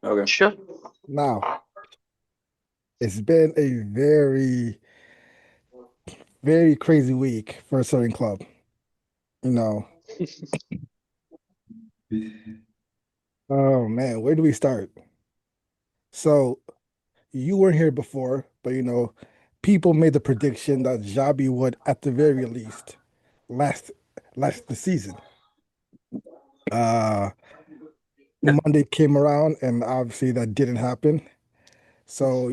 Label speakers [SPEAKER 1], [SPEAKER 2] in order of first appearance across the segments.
[SPEAKER 1] Okay.
[SPEAKER 2] Sure.
[SPEAKER 3] Now, it's been a very, very crazy week for a certain club. You know, oh man, where do we start? So, you weren't here before, but people made the prediction that Xabi would, at the very least, last last the season. Uh, Monday came around, and obviously that didn't happen. So,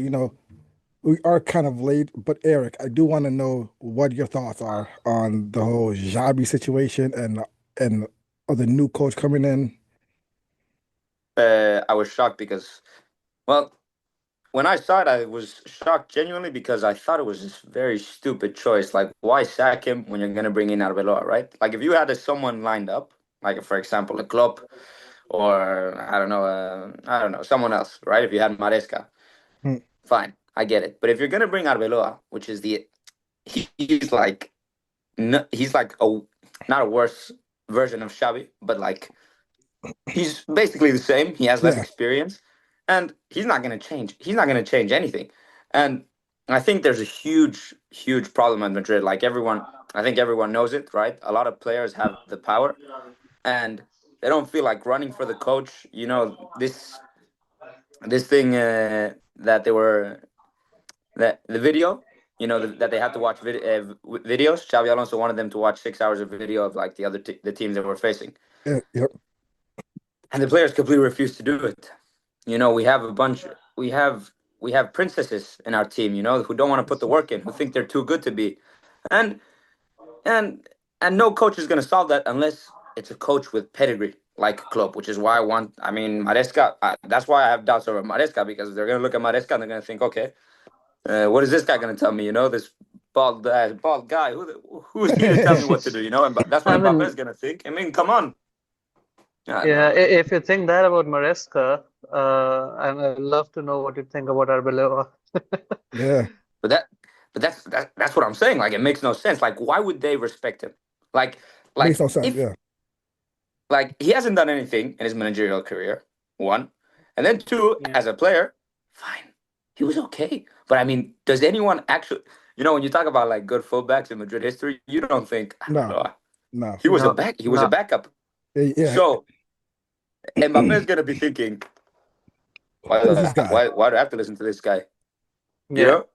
[SPEAKER 3] we are kind of late, but Eric, I do want to know what your thoughts are on the whole Xabi situation and of the new coach coming in.
[SPEAKER 1] I was shocked because, well, when I saw it, I was shocked genuinely because I thought it was this very stupid choice. Like, why sack him when you're going to bring in Arbeloa, right? Like, if you had someone lined up, like, for example, a Klopp or, I don't know, someone else, right? If you had Maresca,
[SPEAKER 3] Hmm,
[SPEAKER 1] fine, I get it. But if you're going to bring Arbeloa, which is he's like, no, he's like not a worse version of Xavi, but like, he's basically the same. He has less
[SPEAKER 3] Yeah,
[SPEAKER 1] experience, and he's not going to change. He's not going to change anything. And I think there's a huge, huge problem at Madrid. Like everyone, I think everyone knows it, right? A lot of players have the power, and they don't feel like running for the coach. You know this thing that they were that the video. You know that they had to watch videos. Xavi Alonso wanted them to watch 6 hours of video of like the teams that were facing,
[SPEAKER 3] yeah, yep.
[SPEAKER 1] and the players completely refused to do it. You know, we have a bunch. We have we have princesses in our team. You know, who don't want to put the work in, who think they're too good to be, and and and no coach is going to solve that unless it's a coach with pedigree like Klopp, which is why I want. I mean, Maresca. That's why I have doubts over Maresca because they're going to look at Maresca and they're going to think, okay, what is this guy going to tell me? You know, this bald guy. Who is he to tell me what to do? You know, and that's what
[SPEAKER 2] I
[SPEAKER 1] Mbappe is
[SPEAKER 2] mean,
[SPEAKER 1] going to think. I mean, come on. I don't
[SPEAKER 2] yeah,
[SPEAKER 1] know, man.
[SPEAKER 2] if you think that about Maresca, I'd love to know what you think about Arbeloa.
[SPEAKER 3] Yeah,
[SPEAKER 1] But that's what I'm saying. Like it makes no sense. Like why would they respect him? Like
[SPEAKER 3] makes
[SPEAKER 1] like
[SPEAKER 3] no sense.
[SPEAKER 1] if
[SPEAKER 3] Yeah,
[SPEAKER 1] like he hasn't done anything in his managerial career. One, and then two,
[SPEAKER 2] Yeah.
[SPEAKER 1] as a player, fine, he was okay. But I mean, does anyone actually? You know, when you talk about like good fullbacks in Madrid history, you don't think I don't
[SPEAKER 3] no,
[SPEAKER 1] know.
[SPEAKER 3] no,
[SPEAKER 1] He was a
[SPEAKER 2] No,
[SPEAKER 1] back. He was a
[SPEAKER 2] no.
[SPEAKER 1] backup.
[SPEAKER 3] yeah.
[SPEAKER 1] So Mbappe is gonna be thinking,
[SPEAKER 3] Who's this guy?
[SPEAKER 1] why do I have to listen to this guy? You
[SPEAKER 2] Yeah,
[SPEAKER 1] know?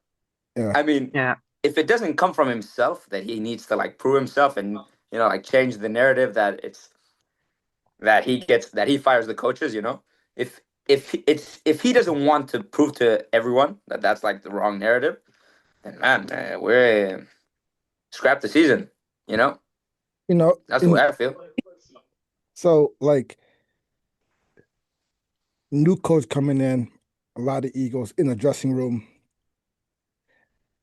[SPEAKER 3] Yeah,
[SPEAKER 1] I mean,
[SPEAKER 2] yeah.
[SPEAKER 1] if it doesn't come from himself that he needs to like prove himself and like change the narrative that it's that he fires the coaches, if he doesn't want to prove to everyone that that's like the wrong narrative, then man, we're scrap the season. You know,
[SPEAKER 3] you know,
[SPEAKER 1] that's the way
[SPEAKER 3] in
[SPEAKER 1] I feel.
[SPEAKER 3] so like new coach coming in, a lot of egos in the dressing room,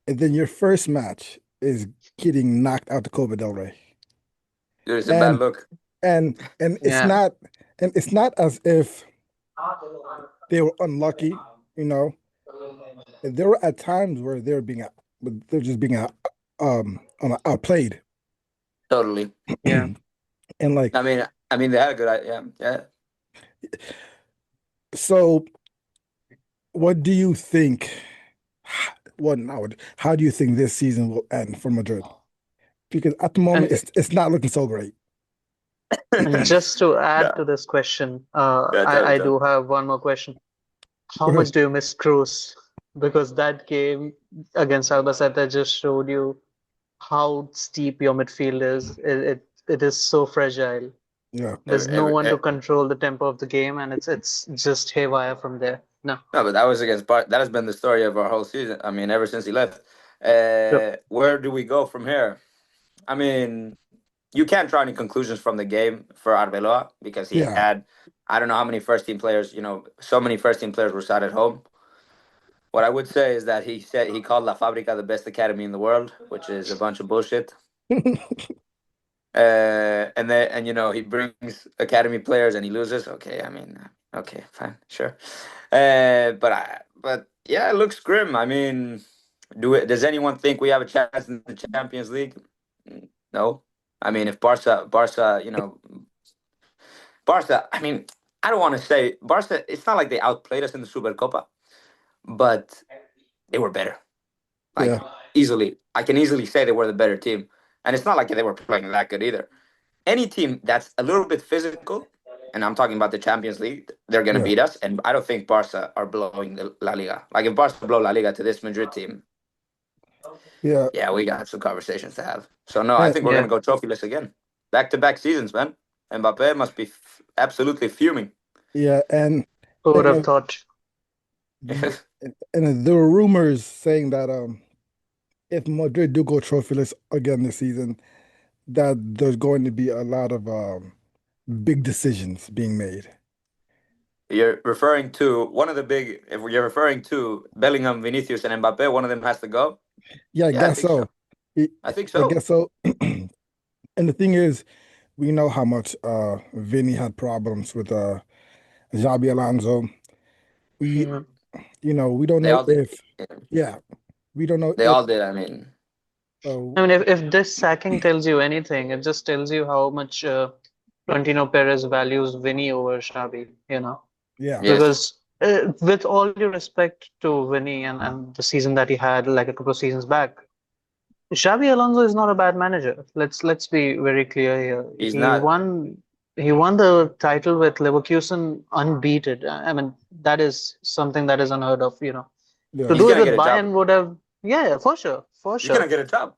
[SPEAKER 3] and then your first match is getting knocked out to Copa del Rey.
[SPEAKER 1] Dude, it's a bad
[SPEAKER 3] And
[SPEAKER 1] look.
[SPEAKER 3] and
[SPEAKER 2] Yeah.
[SPEAKER 3] it's not as if they were unlucky, you know. There were at times where they're just being outplayed.
[SPEAKER 1] Totally.
[SPEAKER 2] Yeah.
[SPEAKER 3] And like,
[SPEAKER 1] I mean, they had a good idea. Yeah.
[SPEAKER 3] so what do you think? Well, now, how do you think this season will end for Madrid? Because at the moment,
[SPEAKER 2] And
[SPEAKER 3] it's not looking so great.
[SPEAKER 2] and just to add
[SPEAKER 1] Yeah.
[SPEAKER 2] to this question,
[SPEAKER 1] Yeah. Tell me,
[SPEAKER 2] I
[SPEAKER 1] tell me.
[SPEAKER 2] do have one more question. How
[SPEAKER 3] Okay.
[SPEAKER 2] much do you miss Cruz? Because that game against Albacete just showed you how steep your midfield is. It is so fragile.
[SPEAKER 3] Yeah.
[SPEAKER 2] There's no one to control the tempo of the game, and it's just haywire from there. No,
[SPEAKER 1] No, but that was against That has been the story of our whole season. I mean, ever since he left.
[SPEAKER 2] true.
[SPEAKER 1] Where do we go from here? I mean, you can't draw any conclusions from the game for Arbeloa because he
[SPEAKER 3] Yeah.
[SPEAKER 1] had, I don't know how many first team players, so many first team players were sat at home. What I would say is that he said he called La Fabrica the best academy in the world, which is a bunch of bullshit. And he brings academy players and he loses. Okay, I mean, okay, fine, sure. But yeah, it looks grim. I mean, does anyone think we have a chance in the Champions League? No. I mean, if Barca, I mean, I don't want to say Barca. It's not like they outplayed us in the Supercopa, but they were better. Like
[SPEAKER 3] Yeah,
[SPEAKER 1] easily, I can easily say they were the better team, and it's not like they were playing that good either. Any team that's a little bit physical, and I'm talking about the Champions League, they're gonna
[SPEAKER 3] yeah,
[SPEAKER 1] beat us. And I don't think Barca are blowing the La Liga. Like if Barca blow La Liga to this Madrid team,
[SPEAKER 3] yeah,
[SPEAKER 1] yeah, we got some conversations to have. So no, I
[SPEAKER 3] and
[SPEAKER 1] think we're
[SPEAKER 2] Yeah,
[SPEAKER 1] gonna go trophyless again, back to back seasons, man. Mbappe must be absolutely fuming.
[SPEAKER 3] yeah, and
[SPEAKER 2] who would
[SPEAKER 3] you
[SPEAKER 2] have
[SPEAKER 3] know,
[SPEAKER 2] thought?
[SPEAKER 3] and there were rumors saying that if Madrid do go trophyless again this season, that there's going to be a lot of big decisions being made.
[SPEAKER 1] You're referring to one of the big. If you're referring to Bellingham, Vinicius, and Mbappe, one of them has to go.
[SPEAKER 3] Yeah, I
[SPEAKER 1] Yeah, I
[SPEAKER 3] guess
[SPEAKER 1] think so.
[SPEAKER 3] so. I
[SPEAKER 1] I think
[SPEAKER 3] I
[SPEAKER 1] so.
[SPEAKER 3] guess so. And the thing is, we know how much Vinny had problems with Xabi Alonso. We,
[SPEAKER 2] Yeah.
[SPEAKER 3] we don't
[SPEAKER 1] They
[SPEAKER 3] know
[SPEAKER 1] all did.
[SPEAKER 3] if, yeah, we don't know
[SPEAKER 1] They
[SPEAKER 3] if,
[SPEAKER 1] all did. I mean,
[SPEAKER 3] uh,
[SPEAKER 2] I mean, if this sacking tells you anything, it just tells you how much Florentino Perez values Vinny over Xabi, you know.
[SPEAKER 3] yeah,
[SPEAKER 1] yes,
[SPEAKER 2] Because with all due respect to Vinny and the season that he had like a couple of seasons back, Xabi Alonso is not a bad manager. Let's be very clear here.
[SPEAKER 1] he's
[SPEAKER 2] He
[SPEAKER 1] not.
[SPEAKER 2] won he won the title with Leverkusen unbeaten. I mean, that is something that is unheard of, you know. To
[SPEAKER 3] yeah,
[SPEAKER 1] He's
[SPEAKER 2] do it
[SPEAKER 1] gonna
[SPEAKER 2] with
[SPEAKER 1] get a job.
[SPEAKER 2] Bayern would have, yeah, for sure, for
[SPEAKER 1] He's gonna
[SPEAKER 2] sure.
[SPEAKER 1] get a job.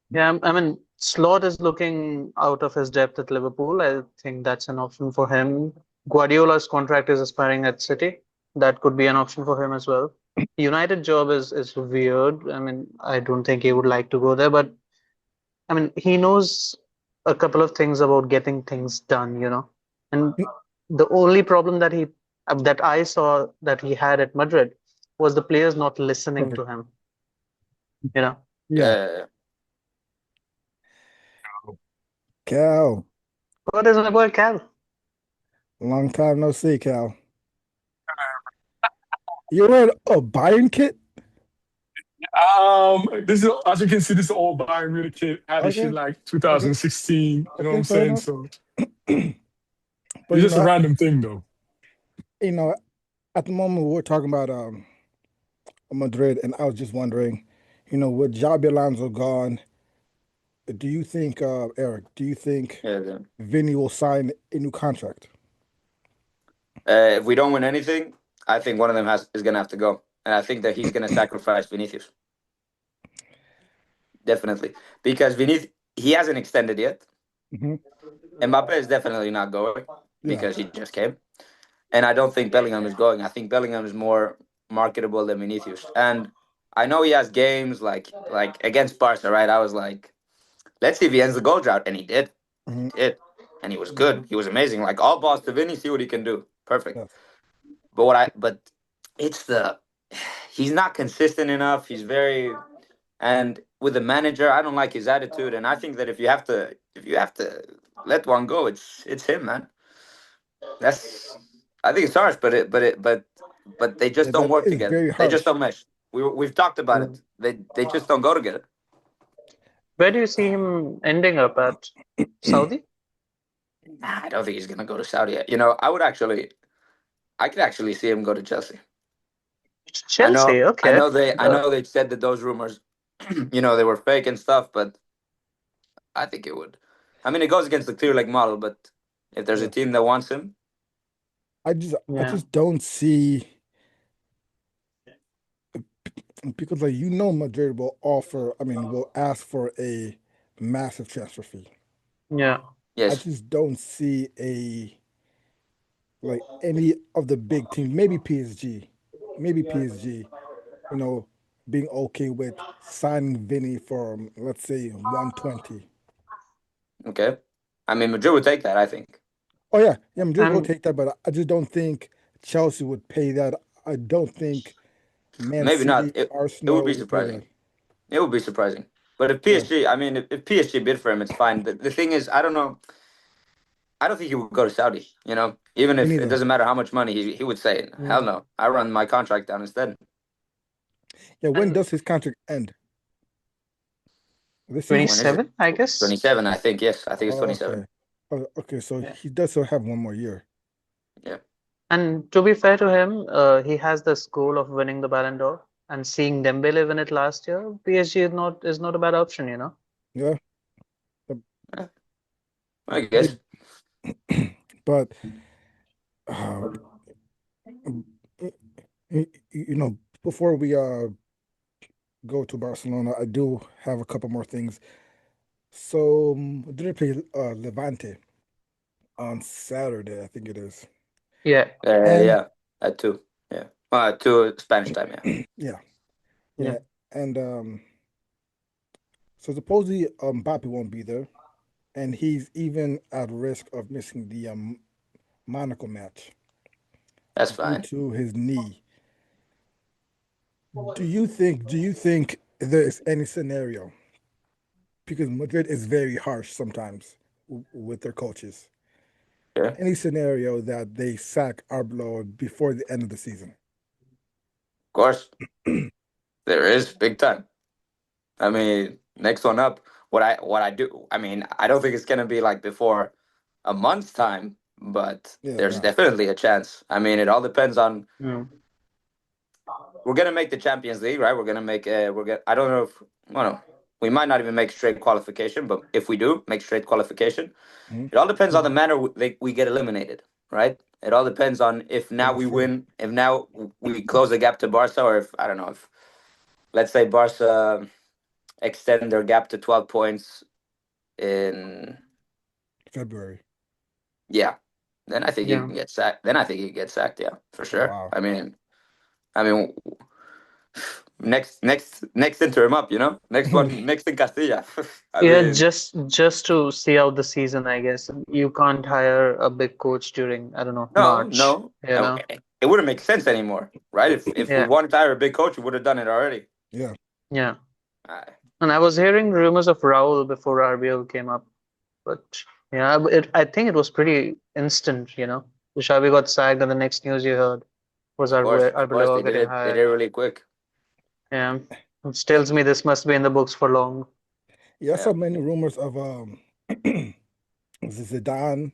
[SPEAKER 2] Yeah, I mean, Slot is looking out of his depth at Liverpool. I think that's an option for him. Guardiola's contract is expiring at City. That could be an option for him as well. United job is weird. I mean, I don't think he would like to go there, but I mean, he knows a couple of things about getting things done, you know. And the only problem that I saw that he had at Madrid was the players not listening
[SPEAKER 3] perfect.
[SPEAKER 2] to him, you know.
[SPEAKER 3] Yeah,
[SPEAKER 1] Yeah,
[SPEAKER 3] Cal,
[SPEAKER 2] What is my boy Cal?
[SPEAKER 3] long time no see, Cal. You wearing a Bayern kit?
[SPEAKER 4] This is, as you can see, this is all Bayern Munich kid. I had this shit
[SPEAKER 3] Okay,
[SPEAKER 4] like
[SPEAKER 3] okay,
[SPEAKER 4] 2016. You know what
[SPEAKER 3] okay,
[SPEAKER 4] I'm
[SPEAKER 3] fair
[SPEAKER 4] saying?
[SPEAKER 3] enough.
[SPEAKER 4] So
[SPEAKER 3] But
[SPEAKER 4] it's just a random thing, though.
[SPEAKER 3] you know, at the moment we're talking about Madrid, and I was just wondering, with Xabi Alonso gone, do you think, Eric, do you think
[SPEAKER 1] yeah.
[SPEAKER 3] Vinny will sign a new contract?
[SPEAKER 1] If we don't win anything, I think one of them is gonna have to go, and I think that he's gonna sacrifice Vinicius definitely because Vinicius he hasn't extended yet.
[SPEAKER 3] Hmm.
[SPEAKER 1] Mbappe is definitely not going
[SPEAKER 3] Yeah.
[SPEAKER 1] because he just came, and I don't think Bellingham is going. I think Bellingham is more marketable than Vinicius, and I know he has games like against Barca, right? I was like, let's see if he ends the goal drought, and he did. He
[SPEAKER 3] Hmm.
[SPEAKER 1] did, and he was good. He was amazing. Like all balls to Vinny, see what he can do. Perfect.
[SPEAKER 3] Yes.
[SPEAKER 1] But it's the he's not consistent enough. He's very and with the manager, I don't like his attitude, and I think that if you have to let one go, it's him, man. That's I think it's harsh, but they just
[SPEAKER 3] Yeah,
[SPEAKER 1] don't
[SPEAKER 3] that
[SPEAKER 1] work
[SPEAKER 3] is
[SPEAKER 1] together.
[SPEAKER 3] very
[SPEAKER 1] They just
[SPEAKER 3] harsh.
[SPEAKER 1] don't mesh. We've talked about
[SPEAKER 2] Mm.
[SPEAKER 1] it. They just don't go together.
[SPEAKER 2] Where do you see him ending up at? Saudi?
[SPEAKER 1] Nah, I don't think he's gonna go to Saudi. I could actually see him go to Chelsea. I know,
[SPEAKER 2] Chelsea,
[SPEAKER 1] I
[SPEAKER 2] okay.
[SPEAKER 1] know they, I
[SPEAKER 2] Uh,
[SPEAKER 1] know they said that those rumors, they were fake and stuff, but I think it would. I mean, it goes against the clear leg model, but if there's a
[SPEAKER 3] Yeah.
[SPEAKER 1] team that wants him,
[SPEAKER 3] I
[SPEAKER 2] yeah,
[SPEAKER 3] just don't see because Madrid will will ask for a massive transfer fee.
[SPEAKER 2] yeah.
[SPEAKER 3] I
[SPEAKER 1] yes,
[SPEAKER 3] just don't see any of the big teams, maybe PSG, you know, being okay with signing Vinny for let's say 120.
[SPEAKER 1] okay. I mean, Madrid would take that. I think
[SPEAKER 3] Oh yeah, yeah, Madrid will
[SPEAKER 2] And
[SPEAKER 3] take that, but I just don't think Chelsea would pay that. I don't think Man
[SPEAKER 1] maybe not.
[SPEAKER 3] City,
[SPEAKER 1] It would
[SPEAKER 3] Arsenal
[SPEAKER 1] be
[SPEAKER 3] would pay that.
[SPEAKER 1] surprising. It would be surprising. But if
[SPEAKER 3] Yeah,
[SPEAKER 1] PSG, I mean, if PSG bid for him, it's fine. The thing is, I don't know. I don't think he would go to Saudi. Even
[SPEAKER 3] me
[SPEAKER 1] if it
[SPEAKER 3] neither.
[SPEAKER 1] doesn't matter how much money he would say, hell
[SPEAKER 2] mm,
[SPEAKER 1] no, I run my contract down instead.
[SPEAKER 3] Yeah, when
[SPEAKER 2] and
[SPEAKER 3] does his contract end? This season?
[SPEAKER 1] When is it?
[SPEAKER 2] 27, I guess.
[SPEAKER 1] 27, I think. Yes, I think it's
[SPEAKER 3] Oh,
[SPEAKER 1] 27.
[SPEAKER 3] okay. Okay, so he does still have one more year.
[SPEAKER 1] Yeah,
[SPEAKER 2] And to be fair to him, he has this goal of winning the Ballon d'Or. And seeing Dembele win it last year, PSG is not a bad option, you know.
[SPEAKER 3] Yeah, uh,
[SPEAKER 1] yeah, I
[SPEAKER 3] he,
[SPEAKER 1] guess.
[SPEAKER 3] but uh, um, you know, before we go to Barcelona, I do have a couple more things. So, did they play Levante on Saturday? I think it is.
[SPEAKER 2] Yeah,
[SPEAKER 3] And
[SPEAKER 1] Yeah, at two. Yeah, two Spanish time. Yeah,
[SPEAKER 3] yeah,
[SPEAKER 2] yeah,
[SPEAKER 3] yeah, and so supposedly Mbappe won't be there, and he's even at risk of missing the Monaco match
[SPEAKER 1] that's
[SPEAKER 3] due
[SPEAKER 1] fine.
[SPEAKER 3] to his knee. Do you think there is any scenario, because Madrid is very harsh sometimes with their coaches,
[SPEAKER 1] Yeah,
[SPEAKER 3] any scenario that they sack Arblo before the end of the season?
[SPEAKER 1] of course there is big time. I mean, next one up. What I do. I mean, I don't think it's gonna be like before a month's time, but
[SPEAKER 3] Yeah,
[SPEAKER 1] there's
[SPEAKER 3] no.
[SPEAKER 1] definitely a chance. I mean, it all depends on.
[SPEAKER 2] mm,
[SPEAKER 1] We're gonna make the Champions League, right? We're gonna make. We're gonna. I don't know if. Well, no, we might not even make straight qualification, but if we do make straight qualification,
[SPEAKER 3] Mhm.
[SPEAKER 1] it all depends on the
[SPEAKER 2] mhm.
[SPEAKER 1] manner we get eliminated, right? It all depends on if
[SPEAKER 3] Yeah,
[SPEAKER 1] now
[SPEAKER 3] that's
[SPEAKER 1] we
[SPEAKER 3] true.
[SPEAKER 1] win, if now we close the gap to Barca, or if I don't know if let's say Barca extend their gap to 12 points in
[SPEAKER 3] February.
[SPEAKER 1] yeah, then I think he
[SPEAKER 2] Yeah,
[SPEAKER 1] can get sacked. Then I think he gets sacked. Yeah, for sure.
[SPEAKER 3] Wow.
[SPEAKER 1] I mean, next interim up, next one, next in Castilla. I
[SPEAKER 2] yeah.
[SPEAKER 1] mean,
[SPEAKER 2] Just to see out the season, I guess you can't hire a big coach during, I don't know,
[SPEAKER 1] no,
[SPEAKER 2] March.
[SPEAKER 1] no,
[SPEAKER 2] You know.
[SPEAKER 1] it wouldn't make sense anymore, right? If we
[SPEAKER 2] Yeah,
[SPEAKER 1] wanted to hire a big coach, we would have done it already.
[SPEAKER 3] Yeah,
[SPEAKER 2] yeah.
[SPEAKER 1] Uh,
[SPEAKER 2] And I was hearing rumors of Raul before RBL came up, but yeah, I think it was pretty instant. You know, Xavi got sacked, and the next news you heard was
[SPEAKER 1] of course,
[SPEAKER 2] Arbeloa getting
[SPEAKER 1] they did it
[SPEAKER 2] hired.
[SPEAKER 1] really quick.
[SPEAKER 2] Yeah, which
[SPEAKER 3] yeah,
[SPEAKER 2] tells me this must be in the books for long.
[SPEAKER 3] yeah. I
[SPEAKER 1] Yeah,
[SPEAKER 3] saw many rumors of Zidane,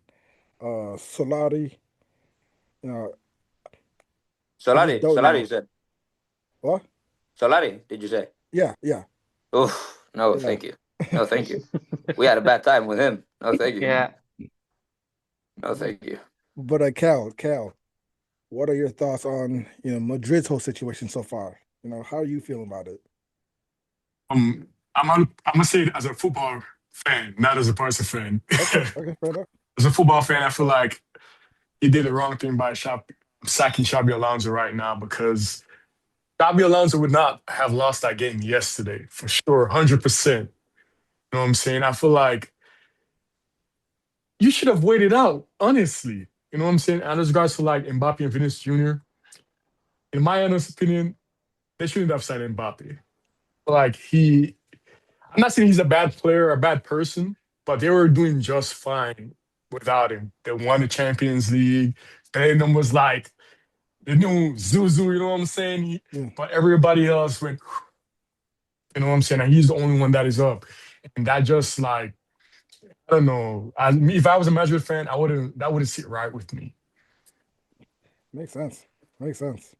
[SPEAKER 3] Solari. You know, I just don't
[SPEAKER 1] Solari,
[SPEAKER 3] know.
[SPEAKER 1] you said
[SPEAKER 3] What?
[SPEAKER 1] Solari. Did you say?
[SPEAKER 3] Yeah, yeah,
[SPEAKER 1] Oof, no,
[SPEAKER 3] yeah.
[SPEAKER 1] thank you, no, thank you. We had a bad time with him. No, thank you,
[SPEAKER 2] Yeah,
[SPEAKER 1] no, thank you.
[SPEAKER 3] But Cal, what are your thoughts on Madrid's whole situation so far? How are you feeling about it?
[SPEAKER 4] I'm gonna say it as a football fan, not as a Barca fan.
[SPEAKER 3] Okay, okay, fair enough.
[SPEAKER 4] As a football fan, I feel like he did the wrong thing by sacking Xabi Alonso right now because Xabi Alonso would not have lost that game yesterday for sure, 100%. You know what I'm saying? I feel like you should have waited out, honestly. You know what I'm saying? And as regards to like Mbappe and Vinicius Jr., in my honest opinion, they shouldn't have signed Mbappe. Like I'm not saying he's a bad player or a bad person, but they were doing just fine without him. They won the Champions League. Bellingham was like the new Zuzu, you know what I'm saying?
[SPEAKER 3] Yeah,
[SPEAKER 4] But everybody else went, you know what I'm saying? And he's the only one that is up. And that just like, I don't know. If I was a Madrid fan, that wouldn't sit right with me.
[SPEAKER 3] makes sense. Makes sense.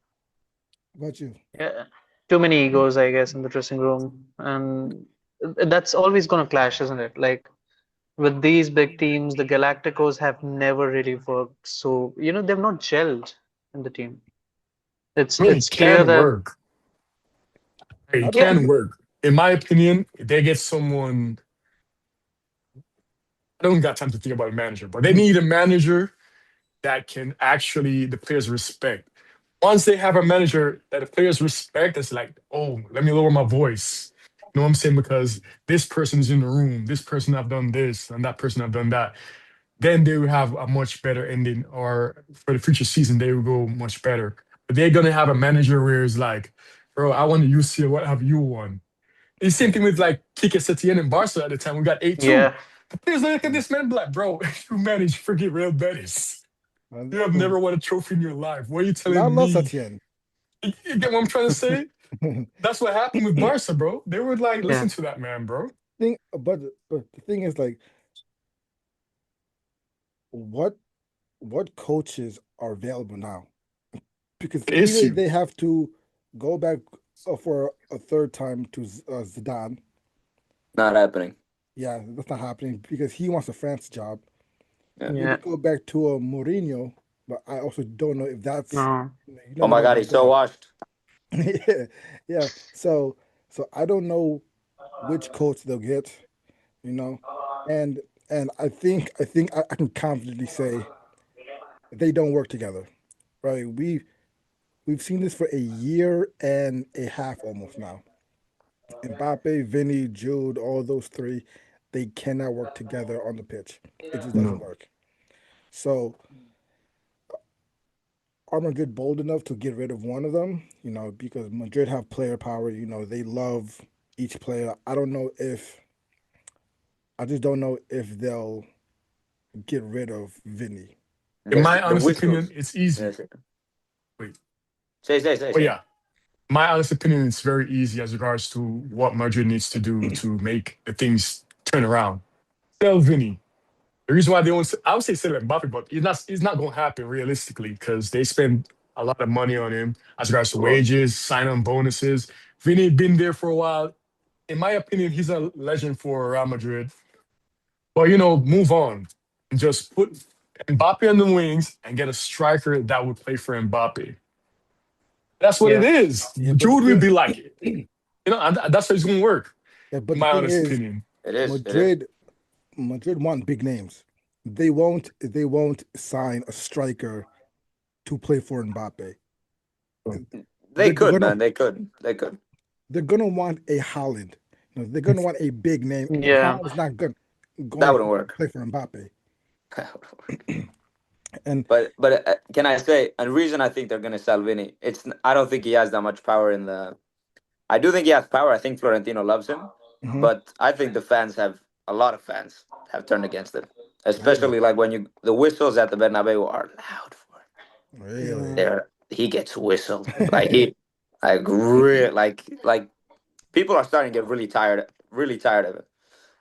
[SPEAKER 3] What about you?
[SPEAKER 2] yeah. Too many egos, I guess, in the dressing room, and that's always gonna clash, isn't it? Like with these big teams, the Galacticos have never really worked. So, they've not gelled in the team. It's
[SPEAKER 4] I mean, it
[SPEAKER 2] it's clear
[SPEAKER 4] can
[SPEAKER 2] that
[SPEAKER 4] work. Hey,
[SPEAKER 3] I
[SPEAKER 4] it
[SPEAKER 3] don't
[SPEAKER 2] yeah,
[SPEAKER 3] think
[SPEAKER 4] can work. In my opinion, if they get someone, I don't got time to think about a manager, but they need a manager that can actually the players respect. Once they have a manager that the players respect, it's like, oh, let me lower my voice. You know what I'm saying? Because this person is in the room, this person have done this, and that person have done that. Then they will have a much better ending, or for the future season, they will go much better. But they're gonna have a manager where it's like, bro, I want to use here. What have you won? The same thing with like Kike Setien and Barca at the time. We got 8-2.
[SPEAKER 2] yeah,
[SPEAKER 4] The players look at this man and be like, bro, you managed forget Real Betis. You have never won a trophy in your life. What are you
[SPEAKER 3] and I
[SPEAKER 4] telling
[SPEAKER 3] love
[SPEAKER 4] me?
[SPEAKER 3] Satien.
[SPEAKER 4] You get what I'm trying to say? That's what happened with Barca, bro. They were like,
[SPEAKER 2] yeah,
[SPEAKER 4] listen to that man, bro.
[SPEAKER 3] But the thing is, like, what coaches are available now? Because
[SPEAKER 4] An
[SPEAKER 3] either
[SPEAKER 4] issue.
[SPEAKER 3] they have to go back for a third time to Zidane.
[SPEAKER 1] Not happening.
[SPEAKER 3] Yeah, that's not happening because he wants a France job.
[SPEAKER 1] Yeah.
[SPEAKER 3] Either
[SPEAKER 2] Yeah.
[SPEAKER 3] go back to a Mourinho, but I also don't know if that's
[SPEAKER 2] No.
[SPEAKER 3] you
[SPEAKER 1] Oh
[SPEAKER 3] never
[SPEAKER 1] my
[SPEAKER 3] know
[SPEAKER 1] God,
[SPEAKER 3] about
[SPEAKER 1] he's so
[SPEAKER 3] that.
[SPEAKER 1] washed.
[SPEAKER 3] Yeah, yeah. So I don't know which coach they'll get, you know, and I can confidently say they don't work together, right? We've seen this for a year and a half almost now. Mbappe, Vinny, Jude, all those three, they cannot work together on the pitch. It just doesn't
[SPEAKER 4] No.
[SPEAKER 3] work. So are Madrid bold enough to get rid of one of them? Because Madrid have player power. They love each player. I just don't know if they'll get rid of Vinny.
[SPEAKER 4] In my
[SPEAKER 1] The
[SPEAKER 4] honest opinion,
[SPEAKER 1] whistles.
[SPEAKER 4] it's easy.
[SPEAKER 1] Yes.
[SPEAKER 4] Wait. But
[SPEAKER 1] Say.
[SPEAKER 4] yeah, my honest opinion is very easy as regards to what Madrid needs to do to make the things turn around. Sell Vinny. The reason why they want, I would say sell Mbappe, but it's not going to happen realistically because they spend a lot of money on him as regards to
[SPEAKER 1] Sure.
[SPEAKER 4] wages, sign-on bonuses. Vinny been there for a while. In my opinion, he's a legend for Real Madrid. But move on and just put Mbappe on the wings and get a striker that would play for Mbappe. That's what it
[SPEAKER 2] Yeah.
[SPEAKER 4] is.
[SPEAKER 3] Yeah, but the
[SPEAKER 4] Jude will
[SPEAKER 3] thing,
[SPEAKER 4] be like it. And that's how it's going to work,
[SPEAKER 3] yeah,
[SPEAKER 4] in
[SPEAKER 3] but the
[SPEAKER 4] my
[SPEAKER 3] thing
[SPEAKER 4] honest
[SPEAKER 3] is,
[SPEAKER 4] opinion.
[SPEAKER 1] It is. It is.
[SPEAKER 3] Madrid want big names. They won't sign a striker to play for Mbappe.
[SPEAKER 1] They
[SPEAKER 3] They're
[SPEAKER 1] could,
[SPEAKER 3] gonna
[SPEAKER 1] man. They could. They could.
[SPEAKER 3] they're gonna want a Holland. They're gonna want a big name, and
[SPEAKER 2] Yeah.
[SPEAKER 3] Holland's not
[SPEAKER 1] That
[SPEAKER 3] going
[SPEAKER 1] wouldn't
[SPEAKER 3] to
[SPEAKER 1] work.
[SPEAKER 3] play for Mbappe. And
[SPEAKER 1] But can I say a reason I think they're gonna sell Vinny? I don't think he has that much power in the. I do think he has power. I think Florentino loves him,
[SPEAKER 3] mhm,
[SPEAKER 1] but I think a lot of fans have turned against him,
[SPEAKER 3] really,
[SPEAKER 1] especially like when the whistles at the Bernabeu are loud for him.
[SPEAKER 3] really,
[SPEAKER 2] Mm.
[SPEAKER 1] He gets whistled like real like people are starting to get really tired of it.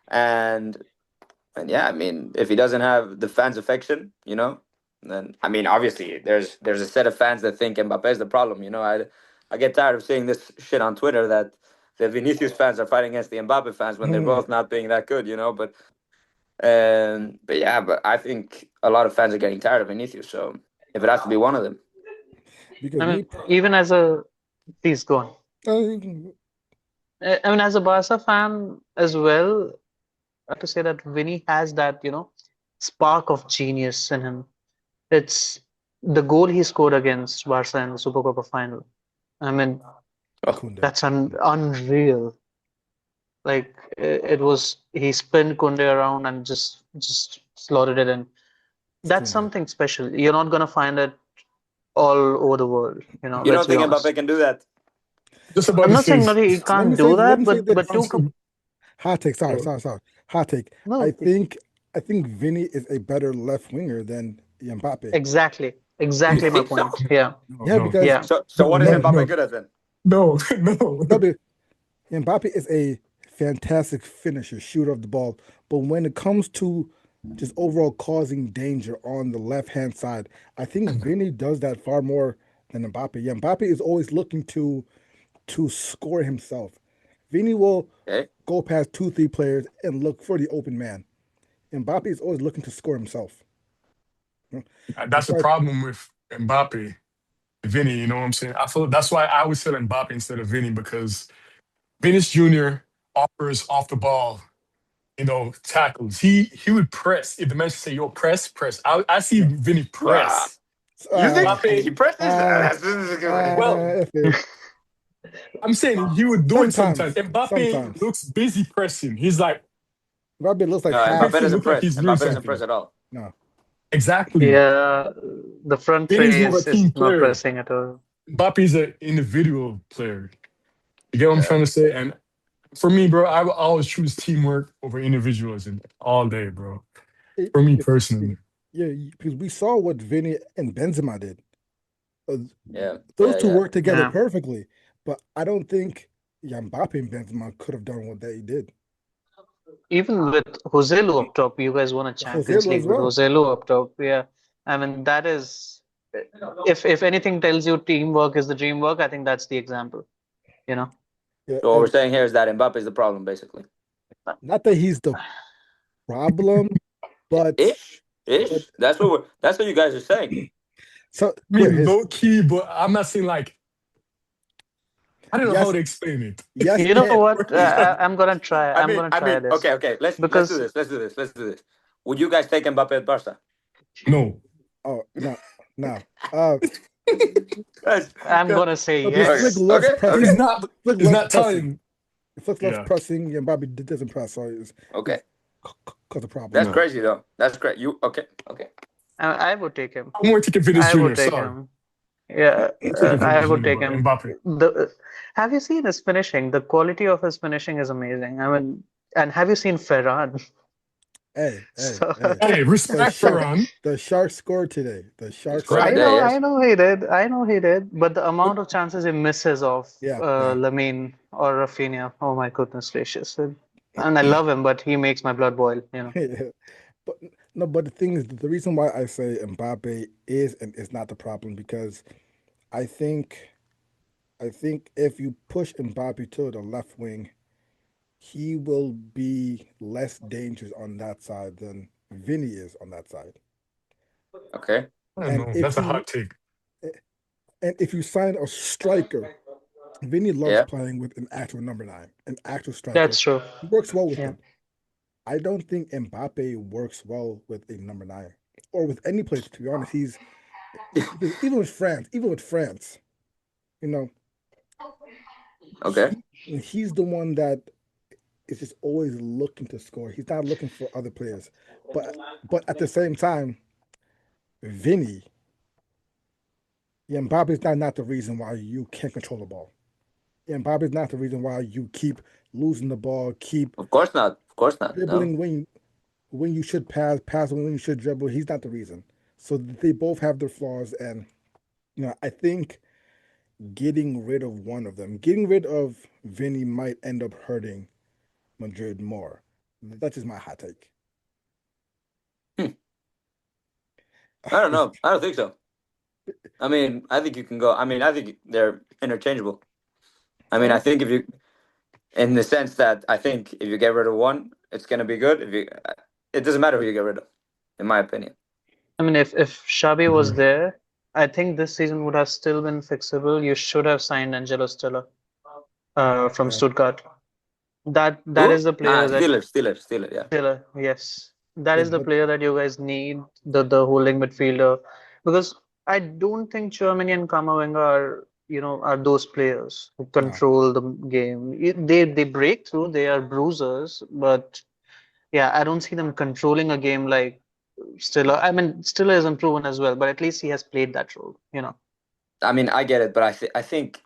[SPEAKER 1] And yeah, I mean, if he doesn't have the fans' affection, then I mean, obviously, there's a set of fans that think Mbappe is the problem. I get tired of seeing this shit on Twitter that the Vinicius fans are fighting against the Mbappe fans when they're
[SPEAKER 3] Mhm,
[SPEAKER 1] both not being that good. But yeah, but I think a lot of fans are getting tired of Vinicius. So if it has to be one of them,
[SPEAKER 3] because
[SPEAKER 2] I mean, even as a please go on.
[SPEAKER 3] uh,
[SPEAKER 2] I mean, as a Barca fan as well, I have to say that Vinny has that, spark of genius in him. It's the goal he scored against Barca in the Super Cup final. I mean,
[SPEAKER 1] oh,
[SPEAKER 3] Kunde.
[SPEAKER 2] that's unreal. Like it was, he spun Kunde around and just slotted it in.
[SPEAKER 3] It's
[SPEAKER 2] That's
[SPEAKER 3] Kunde.
[SPEAKER 2] something special. You're not gonna find it all over the world,
[SPEAKER 1] you
[SPEAKER 2] let's
[SPEAKER 1] don't
[SPEAKER 2] be
[SPEAKER 1] think
[SPEAKER 2] honest.
[SPEAKER 1] Mbappe can do that?
[SPEAKER 4] Just about
[SPEAKER 2] I'm
[SPEAKER 4] to
[SPEAKER 2] not
[SPEAKER 4] say,
[SPEAKER 2] saying that he
[SPEAKER 3] Let
[SPEAKER 2] can't
[SPEAKER 3] me say
[SPEAKER 2] do
[SPEAKER 3] let
[SPEAKER 2] that,
[SPEAKER 3] me say
[SPEAKER 2] but
[SPEAKER 3] that
[SPEAKER 2] but two
[SPEAKER 3] hot take. Sorry,
[SPEAKER 4] oh,
[SPEAKER 3] sorry, sorry. Hot take. I
[SPEAKER 2] no,
[SPEAKER 3] think I think Vinny is a better left winger than Mbappe.
[SPEAKER 1] You
[SPEAKER 2] exactly my
[SPEAKER 1] think so?
[SPEAKER 2] point. Yeah,
[SPEAKER 4] no,
[SPEAKER 3] Yeah,
[SPEAKER 4] no,
[SPEAKER 3] because
[SPEAKER 2] yeah.
[SPEAKER 1] So
[SPEAKER 4] no,
[SPEAKER 1] what is
[SPEAKER 3] no,
[SPEAKER 4] no,
[SPEAKER 1] Mbappe
[SPEAKER 4] no,
[SPEAKER 1] good at then?
[SPEAKER 4] no, no.
[SPEAKER 3] no, but Mbappe is a fantastic finisher, shooter of the ball. But when it comes to just overall causing danger on the left hand side, I think Vinny does that far more than Mbappe. Yeah, Mbappe is always looking to score himself. Vinny will
[SPEAKER 1] Okay.
[SPEAKER 3] go past two, three players and look for the open man. Mbappe is always looking to score himself. You know?
[SPEAKER 4] That's
[SPEAKER 3] That's
[SPEAKER 4] the
[SPEAKER 3] why.
[SPEAKER 4] problem with Mbappe, Vinny. You know what I'm saying? I feel that's why I would sell Mbappe instead of Vinny because Vinicius Jr. offers off the ball, tackles. He would press. If the man say, "Yo, press, press," I see
[SPEAKER 3] Yeah.
[SPEAKER 4] Vinny
[SPEAKER 1] Ah,
[SPEAKER 4] press.
[SPEAKER 1] you think
[SPEAKER 4] Mbappe,
[SPEAKER 1] he presses?
[SPEAKER 3] Uh,
[SPEAKER 4] well,
[SPEAKER 3] if
[SPEAKER 4] I'm saying he would do it sometimes.
[SPEAKER 3] sometimes,
[SPEAKER 4] Mbappe
[SPEAKER 3] sometimes
[SPEAKER 4] looks busy pressing. He's like
[SPEAKER 3] Mbappe looks like
[SPEAKER 1] No,
[SPEAKER 3] half.
[SPEAKER 1] Mbappe
[SPEAKER 4] makes it
[SPEAKER 1] doesn't
[SPEAKER 4] look like
[SPEAKER 1] press.
[SPEAKER 4] he's doing
[SPEAKER 1] Mbappe doesn't press
[SPEAKER 4] something.
[SPEAKER 1] at all.
[SPEAKER 3] No,
[SPEAKER 4] Exactly.
[SPEAKER 2] Yeah, the front
[SPEAKER 4] Vinny's
[SPEAKER 2] three
[SPEAKER 4] more of a
[SPEAKER 2] is
[SPEAKER 4] team
[SPEAKER 2] not
[SPEAKER 4] player.
[SPEAKER 2] pressing at all.
[SPEAKER 4] Mbappe's an individual player. You get what I'm
[SPEAKER 1] Yeah.
[SPEAKER 4] trying to say? And for me, bro, I will always choose teamwork over individualism all day, bro.
[SPEAKER 3] it,
[SPEAKER 4] For me
[SPEAKER 3] it,
[SPEAKER 4] personally.
[SPEAKER 3] yeah, because we saw what Vinny and Benzema did. Uh,
[SPEAKER 1] Yeah.
[SPEAKER 3] those
[SPEAKER 1] Yeah.
[SPEAKER 3] two
[SPEAKER 1] Yeah.
[SPEAKER 3] work together
[SPEAKER 2] Yeah,
[SPEAKER 3] perfectly, but I don't think Mbappe and Benzema could have done what they did.
[SPEAKER 2] Even with Joselu up top, you guys won a Champions
[SPEAKER 3] Joselu
[SPEAKER 2] League
[SPEAKER 3] as
[SPEAKER 2] with
[SPEAKER 3] well.
[SPEAKER 2] Joselu up top. Yeah, I mean that is, if anything tells you teamwork is the dream work, I think that's the example. You know.
[SPEAKER 3] Yeah,
[SPEAKER 1] So what we're
[SPEAKER 3] and
[SPEAKER 1] saying here is that Mbappe is the problem, basically.
[SPEAKER 3] not that he's the problem, but
[SPEAKER 1] Ish,
[SPEAKER 3] but
[SPEAKER 1] ish. That's what you guys are saying.
[SPEAKER 3] so
[SPEAKER 4] I
[SPEAKER 3] wait,
[SPEAKER 4] mean, low key, but I'm not saying like I don't know how
[SPEAKER 3] yes,
[SPEAKER 4] to explain it.
[SPEAKER 3] yes,
[SPEAKER 2] You know
[SPEAKER 3] it
[SPEAKER 1] Yeah.
[SPEAKER 2] what? I'm gonna try. I'm gonna
[SPEAKER 1] I
[SPEAKER 2] try
[SPEAKER 1] mean,
[SPEAKER 2] this
[SPEAKER 1] okay. Let's do
[SPEAKER 2] because
[SPEAKER 1] this. Let's do this. Let's do this. Would you guys take Mbappe at Barca?
[SPEAKER 4] No,
[SPEAKER 3] oh no, no. Uh
[SPEAKER 1] Guys,
[SPEAKER 2] I'm
[SPEAKER 1] yeah.
[SPEAKER 2] gonna say
[SPEAKER 3] if
[SPEAKER 1] Okay,
[SPEAKER 3] Flick
[SPEAKER 2] yes.
[SPEAKER 3] loves
[SPEAKER 4] he's
[SPEAKER 3] pressing,
[SPEAKER 4] not.
[SPEAKER 3] Flick
[SPEAKER 4] He's
[SPEAKER 3] loves
[SPEAKER 4] not
[SPEAKER 3] pressing.
[SPEAKER 4] telling.
[SPEAKER 3] If Flick loves
[SPEAKER 4] Yeah,
[SPEAKER 3] pressing, and Bobby doesn't press, so
[SPEAKER 1] okay.
[SPEAKER 3] it's cause a problem.
[SPEAKER 1] That's
[SPEAKER 4] no.
[SPEAKER 1] crazy though. That's great. You okay? Okay.
[SPEAKER 2] I would take him.
[SPEAKER 4] I'm more taking Vinicius
[SPEAKER 2] I would
[SPEAKER 4] Junior.
[SPEAKER 2] take
[SPEAKER 4] Sorry,
[SPEAKER 2] him. Yeah,
[SPEAKER 4] I'm taking
[SPEAKER 2] I
[SPEAKER 4] Vinicius
[SPEAKER 2] would
[SPEAKER 4] Junior.
[SPEAKER 2] take
[SPEAKER 4] But
[SPEAKER 2] him.
[SPEAKER 4] Mbappe.
[SPEAKER 2] Have you seen his finishing? The quality of his finishing is amazing. I mean, and have you seen Ferran? So
[SPEAKER 3] Hey.
[SPEAKER 4] Hey,
[SPEAKER 3] The
[SPEAKER 4] respect
[SPEAKER 3] shark,
[SPEAKER 4] Ferran.
[SPEAKER 3] the Sharks scored today. The
[SPEAKER 1] He
[SPEAKER 3] Sharks
[SPEAKER 1] scored
[SPEAKER 2] I
[SPEAKER 3] scored.
[SPEAKER 1] today.
[SPEAKER 2] know,
[SPEAKER 1] Yes.
[SPEAKER 2] I know he did. I know he did. But the amount of chances he misses of
[SPEAKER 3] Yeah.
[SPEAKER 2] Lamine or Rafinha, oh my goodness gracious. And I love him, but he makes my blood boil, you know.
[SPEAKER 3] Yeah. But no, but the thing is, the reason why I say Mbappe is and is not the problem because I think I think if you push Mbappe to the left wing, he will be less dangerous on that side than Vinny is on that side.
[SPEAKER 1] Okay.
[SPEAKER 4] I don't
[SPEAKER 3] And
[SPEAKER 4] know.
[SPEAKER 3] if
[SPEAKER 4] That's a
[SPEAKER 3] you
[SPEAKER 4] hot take.
[SPEAKER 3] and if you sign a striker, Vinny loves
[SPEAKER 1] Yeah.
[SPEAKER 3] playing with an actual number nine, an actual striker.
[SPEAKER 2] That's true.
[SPEAKER 3] He works well with
[SPEAKER 2] Yeah.
[SPEAKER 3] them. I don't think Mbappe works well with a number nine or with any player. To be honest, he's because even with France, you know,
[SPEAKER 1] Okay.
[SPEAKER 3] he's the one that is just always looking to score. He's not looking for other players, but at the same time, Vinny, yeah, Mbappe's not the reason why you can't control the ball. Yeah, Mbappe's not the reason why you keep losing the ball, keep
[SPEAKER 1] Of course not. Of course not. No.
[SPEAKER 3] dribbling when you should pass when you should dribble. He's not the reason. So they both have their flaws, and I think getting rid of one of them, getting rid of Vinny might end up hurting Madrid more. That's just my hot take.
[SPEAKER 1] Hmm. I don't know. I don't think so. I mean, I think you can go. I mean, I think they're interchangeable. I mean, I think if you, in the sense that I think if you get rid of one, it's gonna be good. If you, it doesn't matter who you get rid of, in my opinion.
[SPEAKER 2] I mean, if Xabi was
[SPEAKER 4] Agree.
[SPEAKER 2] there, I think this season would have still been fixable. You should have signed Angelo Stella from
[SPEAKER 3] Yeah,
[SPEAKER 2] Stuttgart. That is
[SPEAKER 1] Who?
[SPEAKER 2] the player that
[SPEAKER 1] Steelers. Yeah.
[SPEAKER 2] Stiller, yes. That
[SPEAKER 3] yeah,
[SPEAKER 2] is the
[SPEAKER 3] but
[SPEAKER 2] player that you guys need, the holding midfielder. Because I don't think Germany and Kamavinga are those players who
[SPEAKER 3] no,
[SPEAKER 2] control the game. They break through, they are bruisers, but yeah, I don't see them controlling a game like Stiller. I mean, Stiller is unproven as well, but at least he has played that role.
[SPEAKER 1] I mean, I get it, but I think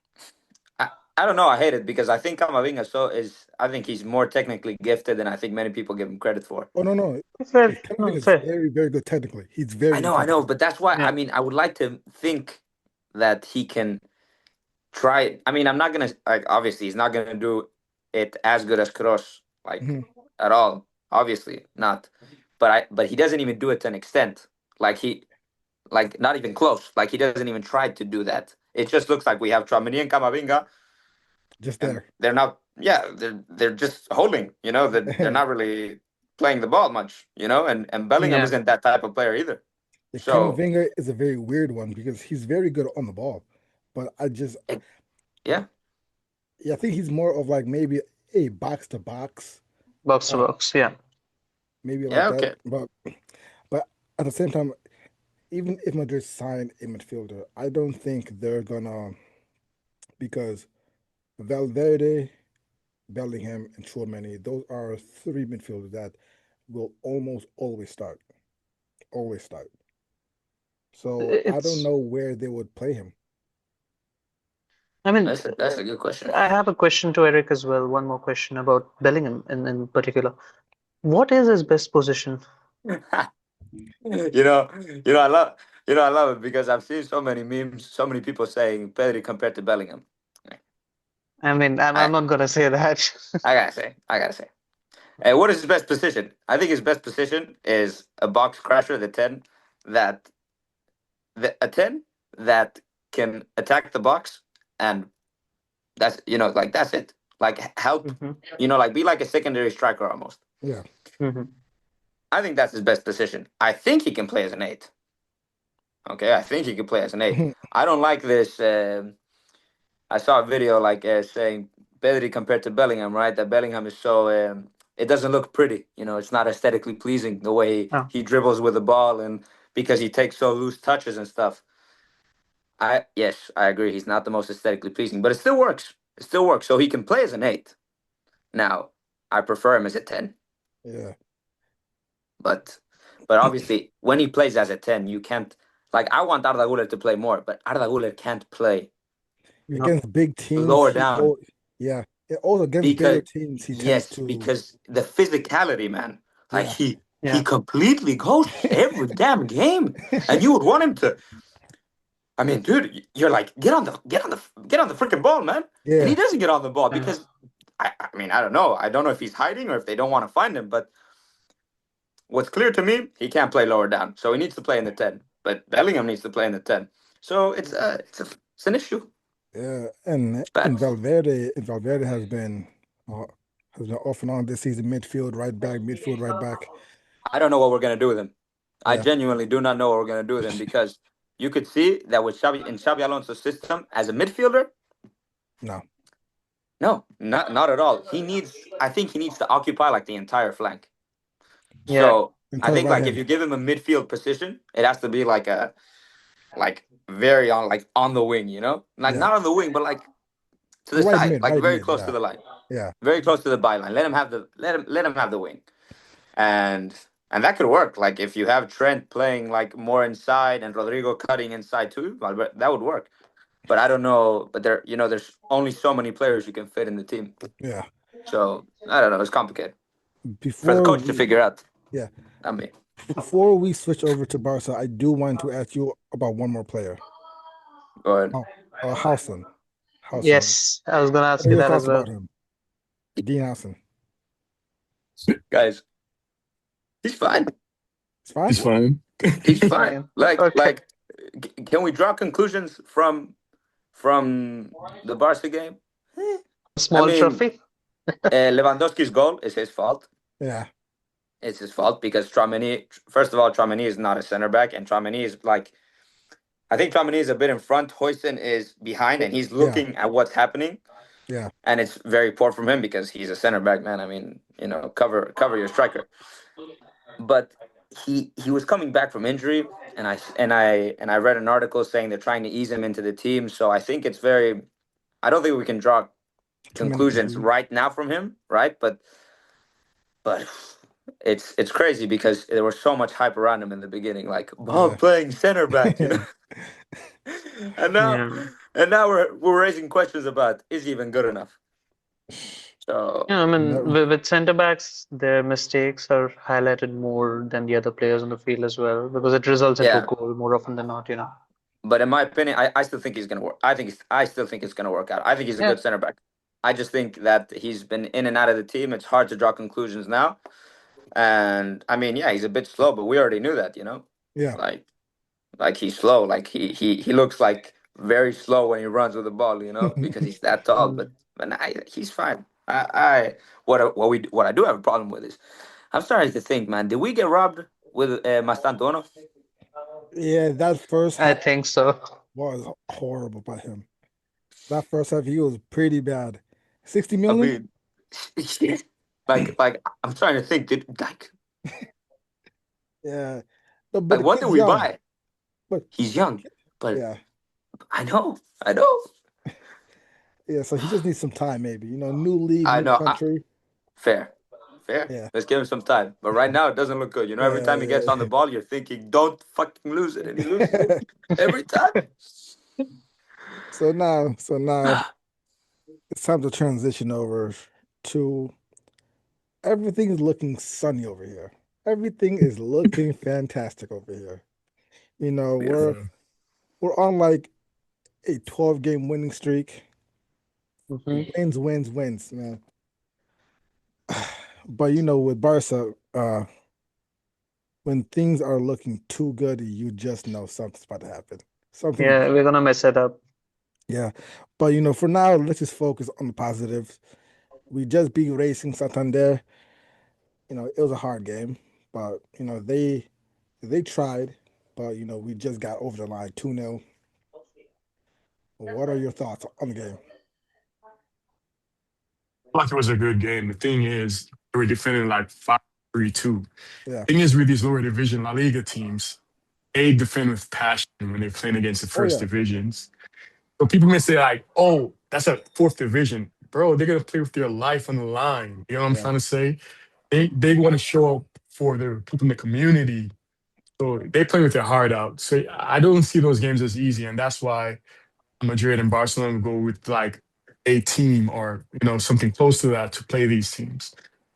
[SPEAKER 1] I, I don't know. I hate it because I think Camavinga is. I think he's more technically gifted than I think many people give him credit for.
[SPEAKER 3] oh no,
[SPEAKER 2] Fair,
[SPEAKER 3] Kevin
[SPEAKER 2] no,
[SPEAKER 3] is
[SPEAKER 2] fair.
[SPEAKER 3] very very good technically. He's very good
[SPEAKER 1] I know,
[SPEAKER 3] technically.
[SPEAKER 1] but that's why. I
[SPEAKER 2] Yeah.
[SPEAKER 1] mean, I would like to think that he can try. I mean, I'm not gonna like. Obviously, he's not gonna do it as good as Kroos, like
[SPEAKER 3] Mhm.
[SPEAKER 1] at all. Obviously, not. But he doesn't even do it to an extent. Like not even close. Like he doesn't even try to do that. It just looks like we have Tchouaméni and Camavinga,
[SPEAKER 3] Just
[SPEAKER 1] and
[SPEAKER 3] there.
[SPEAKER 1] they're not. Yeah, they're just holding. They're not really playing the ball much. And Bellingham
[SPEAKER 2] Yeah.
[SPEAKER 1] isn't that type of player either.
[SPEAKER 3] The
[SPEAKER 1] So
[SPEAKER 3] Kamavinga is a very weird one because he's very good on the ball, but
[SPEAKER 1] it, yeah,
[SPEAKER 3] I think he's more of like maybe a box to box,
[SPEAKER 2] Box to
[SPEAKER 3] uh,
[SPEAKER 2] box. Yeah.
[SPEAKER 3] maybe like
[SPEAKER 1] yeah,
[SPEAKER 3] that.
[SPEAKER 1] okay.
[SPEAKER 3] But at the same time, even if Madrid sign a midfielder, I don't think they're gonna because Valverde, Bellingham, and Tchouaméni, those are three midfielders that will almost always start, always start. So I don't
[SPEAKER 2] It's
[SPEAKER 3] know where they would play him.
[SPEAKER 2] I mean,
[SPEAKER 1] That's a good question.
[SPEAKER 2] I have a question to Eric as well. One more question about Bellingham in particular. What is his best position?
[SPEAKER 1] you know, I love it because I've seen so many memes, so many people saying Pedri compared to Bellingham.
[SPEAKER 2] I mean, I'm
[SPEAKER 1] I
[SPEAKER 2] not gonna say that.
[SPEAKER 1] I gotta say, What is his best position? I think his best position is a box crasher, the 10, that a 10 that can attack the box, and that's like that's it. Like help,
[SPEAKER 2] Hmm.
[SPEAKER 1] like be like a secondary striker almost.
[SPEAKER 3] Yeah.
[SPEAKER 2] Hmm.
[SPEAKER 1] I think that's his best position. I think he can play as an 8. Okay, I think he can play as an 8. I don't like this. I saw a video like saying Pedri compared to Bellingham, right? That Bellingham is so it doesn't look pretty. It's not aesthetically pleasing the way
[SPEAKER 2] Oh.
[SPEAKER 1] he dribbles with the ball, and because he takes so loose touches and stuff. Yes, I agree. He's not the most aesthetically pleasing, but it still works. It still works. So he can play as an 8. Now, I prefer him as a 10,
[SPEAKER 3] Yeah.
[SPEAKER 1] but obviously when he plays as a 10, you can't like I want Arda Güler to play more, but Arda Güler can't play
[SPEAKER 2] No.
[SPEAKER 3] Against big teams,
[SPEAKER 1] lower down.
[SPEAKER 3] yeah. Also against bigger
[SPEAKER 1] Because
[SPEAKER 3] teams, he tends
[SPEAKER 1] yes,
[SPEAKER 3] to,
[SPEAKER 1] because the physicality, man, like
[SPEAKER 3] yeah.
[SPEAKER 1] he
[SPEAKER 2] Yeah.
[SPEAKER 1] completely ghosts every damn game, and you would want him to. I mean, dude, you're like get on the freaking ball, man, and he
[SPEAKER 3] Yeah.
[SPEAKER 1] doesn't get on the ball
[SPEAKER 2] Yeah.
[SPEAKER 1] because I mean I don't know. I don't know if he's hiding or if they don't want to find him, but what's clear to me, he can't play lower down, so he needs to play in the 10. But Bellingham needs to play in the 10. So it's an issue.
[SPEAKER 3] Yeah. And
[SPEAKER 1] But
[SPEAKER 3] Valverde uh, has been off and on this season, midfield, right back.
[SPEAKER 1] I don't know what we're gonna do with him. I
[SPEAKER 3] Yeah.
[SPEAKER 1] genuinely do not know what we're gonna do with him because you could see that with Xabi Alonso's system as a midfielder,
[SPEAKER 3] No.
[SPEAKER 1] no, not at all. I think he needs to occupy like the entire flank.
[SPEAKER 2] Yeah.
[SPEAKER 1] So I
[SPEAKER 3] Entire
[SPEAKER 1] think
[SPEAKER 3] right
[SPEAKER 1] like if
[SPEAKER 3] hand.
[SPEAKER 1] you give him a midfield position, it has to be like very on the wing, like
[SPEAKER 3] Yeah.
[SPEAKER 1] not on the wing, but like to the side, like
[SPEAKER 3] Right
[SPEAKER 1] very
[SPEAKER 3] mid.
[SPEAKER 1] close to
[SPEAKER 3] Yeah.
[SPEAKER 1] the line,
[SPEAKER 3] Yeah.
[SPEAKER 1] very close to the byline. Let him have the wing, and that could work. Like if you have Trent playing like more inside and Rodrigo cutting inside too, well, that would work. But I don't know. But there's only so many players you can fit in the team.
[SPEAKER 3] Yeah.
[SPEAKER 1] So I don't know. It's complicated for the
[SPEAKER 3] Before
[SPEAKER 1] coach to
[SPEAKER 3] we
[SPEAKER 1] figure out.
[SPEAKER 3] yeah,
[SPEAKER 1] I mean,
[SPEAKER 3] before we switch over to Barca, I do want to ask you about one more player.
[SPEAKER 1] go ahead,
[SPEAKER 3] Oh, Howson. Howson.
[SPEAKER 2] Yes. I was gonna
[SPEAKER 3] What
[SPEAKER 2] ask
[SPEAKER 3] are
[SPEAKER 2] you
[SPEAKER 3] your
[SPEAKER 2] that
[SPEAKER 3] thoughts
[SPEAKER 2] as well.
[SPEAKER 3] about him? Dean Howson.
[SPEAKER 1] guys. He's fine.
[SPEAKER 3] It's fine?
[SPEAKER 4] He's fine.
[SPEAKER 1] He's
[SPEAKER 2] He's
[SPEAKER 1] fine.
[SPEAKER 2] fine.
[SPEAKER 1] Like
[SPEAKER 2] Okay.
[SPEAKER 1] like, can we draw conclusions from the Barca game? Eh, I
[SPEAKER 2] Small
[SPEAKER 1] mean,
[SPEAKER 2] trophy.
[SPEAKER 1] Lewandowski's goal is his fault.
[SPEAKER 3] Yeah.
[SPEAKER 1] It's his fault because Tchouaméni. First of all, Tchouaméni is not a center back, and Tchouaméni is like I think Tchouaméni is a bit in front. Hoyson is behind, and he's
[SPEAKER 3] Yeah.
[SPEAKER 1] looking at what's happening,
[SPEAKER 3] Yeah.
[SPEAKER 1] and it's very poor from him because he's a center back, man. I mean, cover your striker. But he was coming back from injury, and I read an article saying they're trying to ease him into the team. So I think it's very. I don't think we can draw
[SPEAKER 3] Too many
[SPEAKER 1] conclusions
[SPEAKER 3] conclusions.
[SPEAKER 1] right now from him, right? But it's crazy because there was so much hype around him in the beginning, like ball
[SPEAKER 3] Yeah.
[SPEAKER 1] playing center back, and now
[SPEAKER 2] Yeah.
[SPEAKER 1] we're raising questions about is he even good enough? So
[SPEAKER 2] Yeah, I mean,
[SPEAKER 3] No.
[SPEAKER 2] with center backs, their mistakes are highlighted more than the other players on the field as well, because it results into a
[SPEAKER 1] yeah,
[SPEAKER 2] goal more often than not.
[SPEAKER 1] but in my opinion, I still think he's gonna work. I still think it's gonna work out. I think he's a
[SPEAKER 2] Yeah.
[SPEAKER 1] good center back. I just think that he's been in and out of the team. It's hard to draw conclusions now. And I mean, yeah, he's a bit slow, but we already knew that.
[SPEAKER 3] Yeah.
[SPEAKER 1] Like he's slow. Like he looks like very slow when he runs with the ball, because he's that tall.
[SPEAKER 2] Mm.
[SPEAKER 1] But nah, he's fine. What I do have a problem with is I'm starting to think, man, did we get robbed with Mastantuono?
[SPEAKER 3] Yeah, that first
[SPEAKER 2] I
[SPEAKER 3] half
[SPEAKER 2] think so.
[SPEAKER 3] was horrible by him. That first half, he was pretty bad. 60
[SPEAKER 1] I
[SPEAKER 3] million?
[SPEAKER 1] mean, like I'm trying to think, did
[SPEAKER 3] Yeah. No, but
[SPEAKER 1] like
[SPEAKER 3] the
[SPEAKER 1] what did
[SPEAKER 3] kid's
[SPEAKER 1] we
[SPEAKER 3] young.
[SPEAKER 1] buy?
[SPEAKER 3] But
[SPEAKER 1] He's young, but
[SPEAKER 3] yeah.
[SPEAKER 1] I know,
[SPEAKER 3] Yeah, so he just needs some time, maybe. New league,
[SPEAKER 1] I
[SPEAKER 3] new
[SPEAKER 1] know.
[SPEAKER 3] country.
[SPEAKER 1] Fair.
[SPEAKER 3] Yeah.
[SPEAKER 1] Let's give him some time. But right now, it doesn't look good. Every time he gets on the ball, you're thinking, don't fucking lose it. And he loses it every time.
[SPEAKER 3] So now it's time to transition over to everything is looking sunny over here. Everything is looking fantastic over here. You know, we're
[SPEAKER 1] Beautiful.
[SPEAKER 3] we're on like a 12-game winning streak.
[SPEAKER 2] Hmm.
[SPEAKER 3] Wins, man. But with Barca, when things are looking too good, you just know something's about to happen. Something,
[SPEAKER 2] Yeah, we're gonna mess it up.
[SPEAKER 3] yeah. But for now, let's just focus on the positives. We just beat Racing Santander. It was a hard game, but they tried, but we just got over the line 2-0. What are your thoughts on the game?
[SPEAKER 4] Like it was a good game. The thing is, they were defending like 5-3-2.
[SPEAKER 3] Yeah.
[SPEAKER 4] Thing is, with these lower division La Liga teams, they defend with passion when they're playing against the
[SPEAKER 3] Oh
[SPEAKER 4] first
[SPEAKER 3] yeah.
[SPEAKER 4] divisions. So people may say like, "Oh, that's a fourth division, bro." They're gonna play with their life on the line. You know what I'm
[SPEAKER 3] Yeah.
[SPEAKER 4] trying to say? They want to show up for the people in the community. So they play with their heart out. So I don't see those games as easy, and that's why Madrid and Barcelona go with like a team or something close to that to play these teams.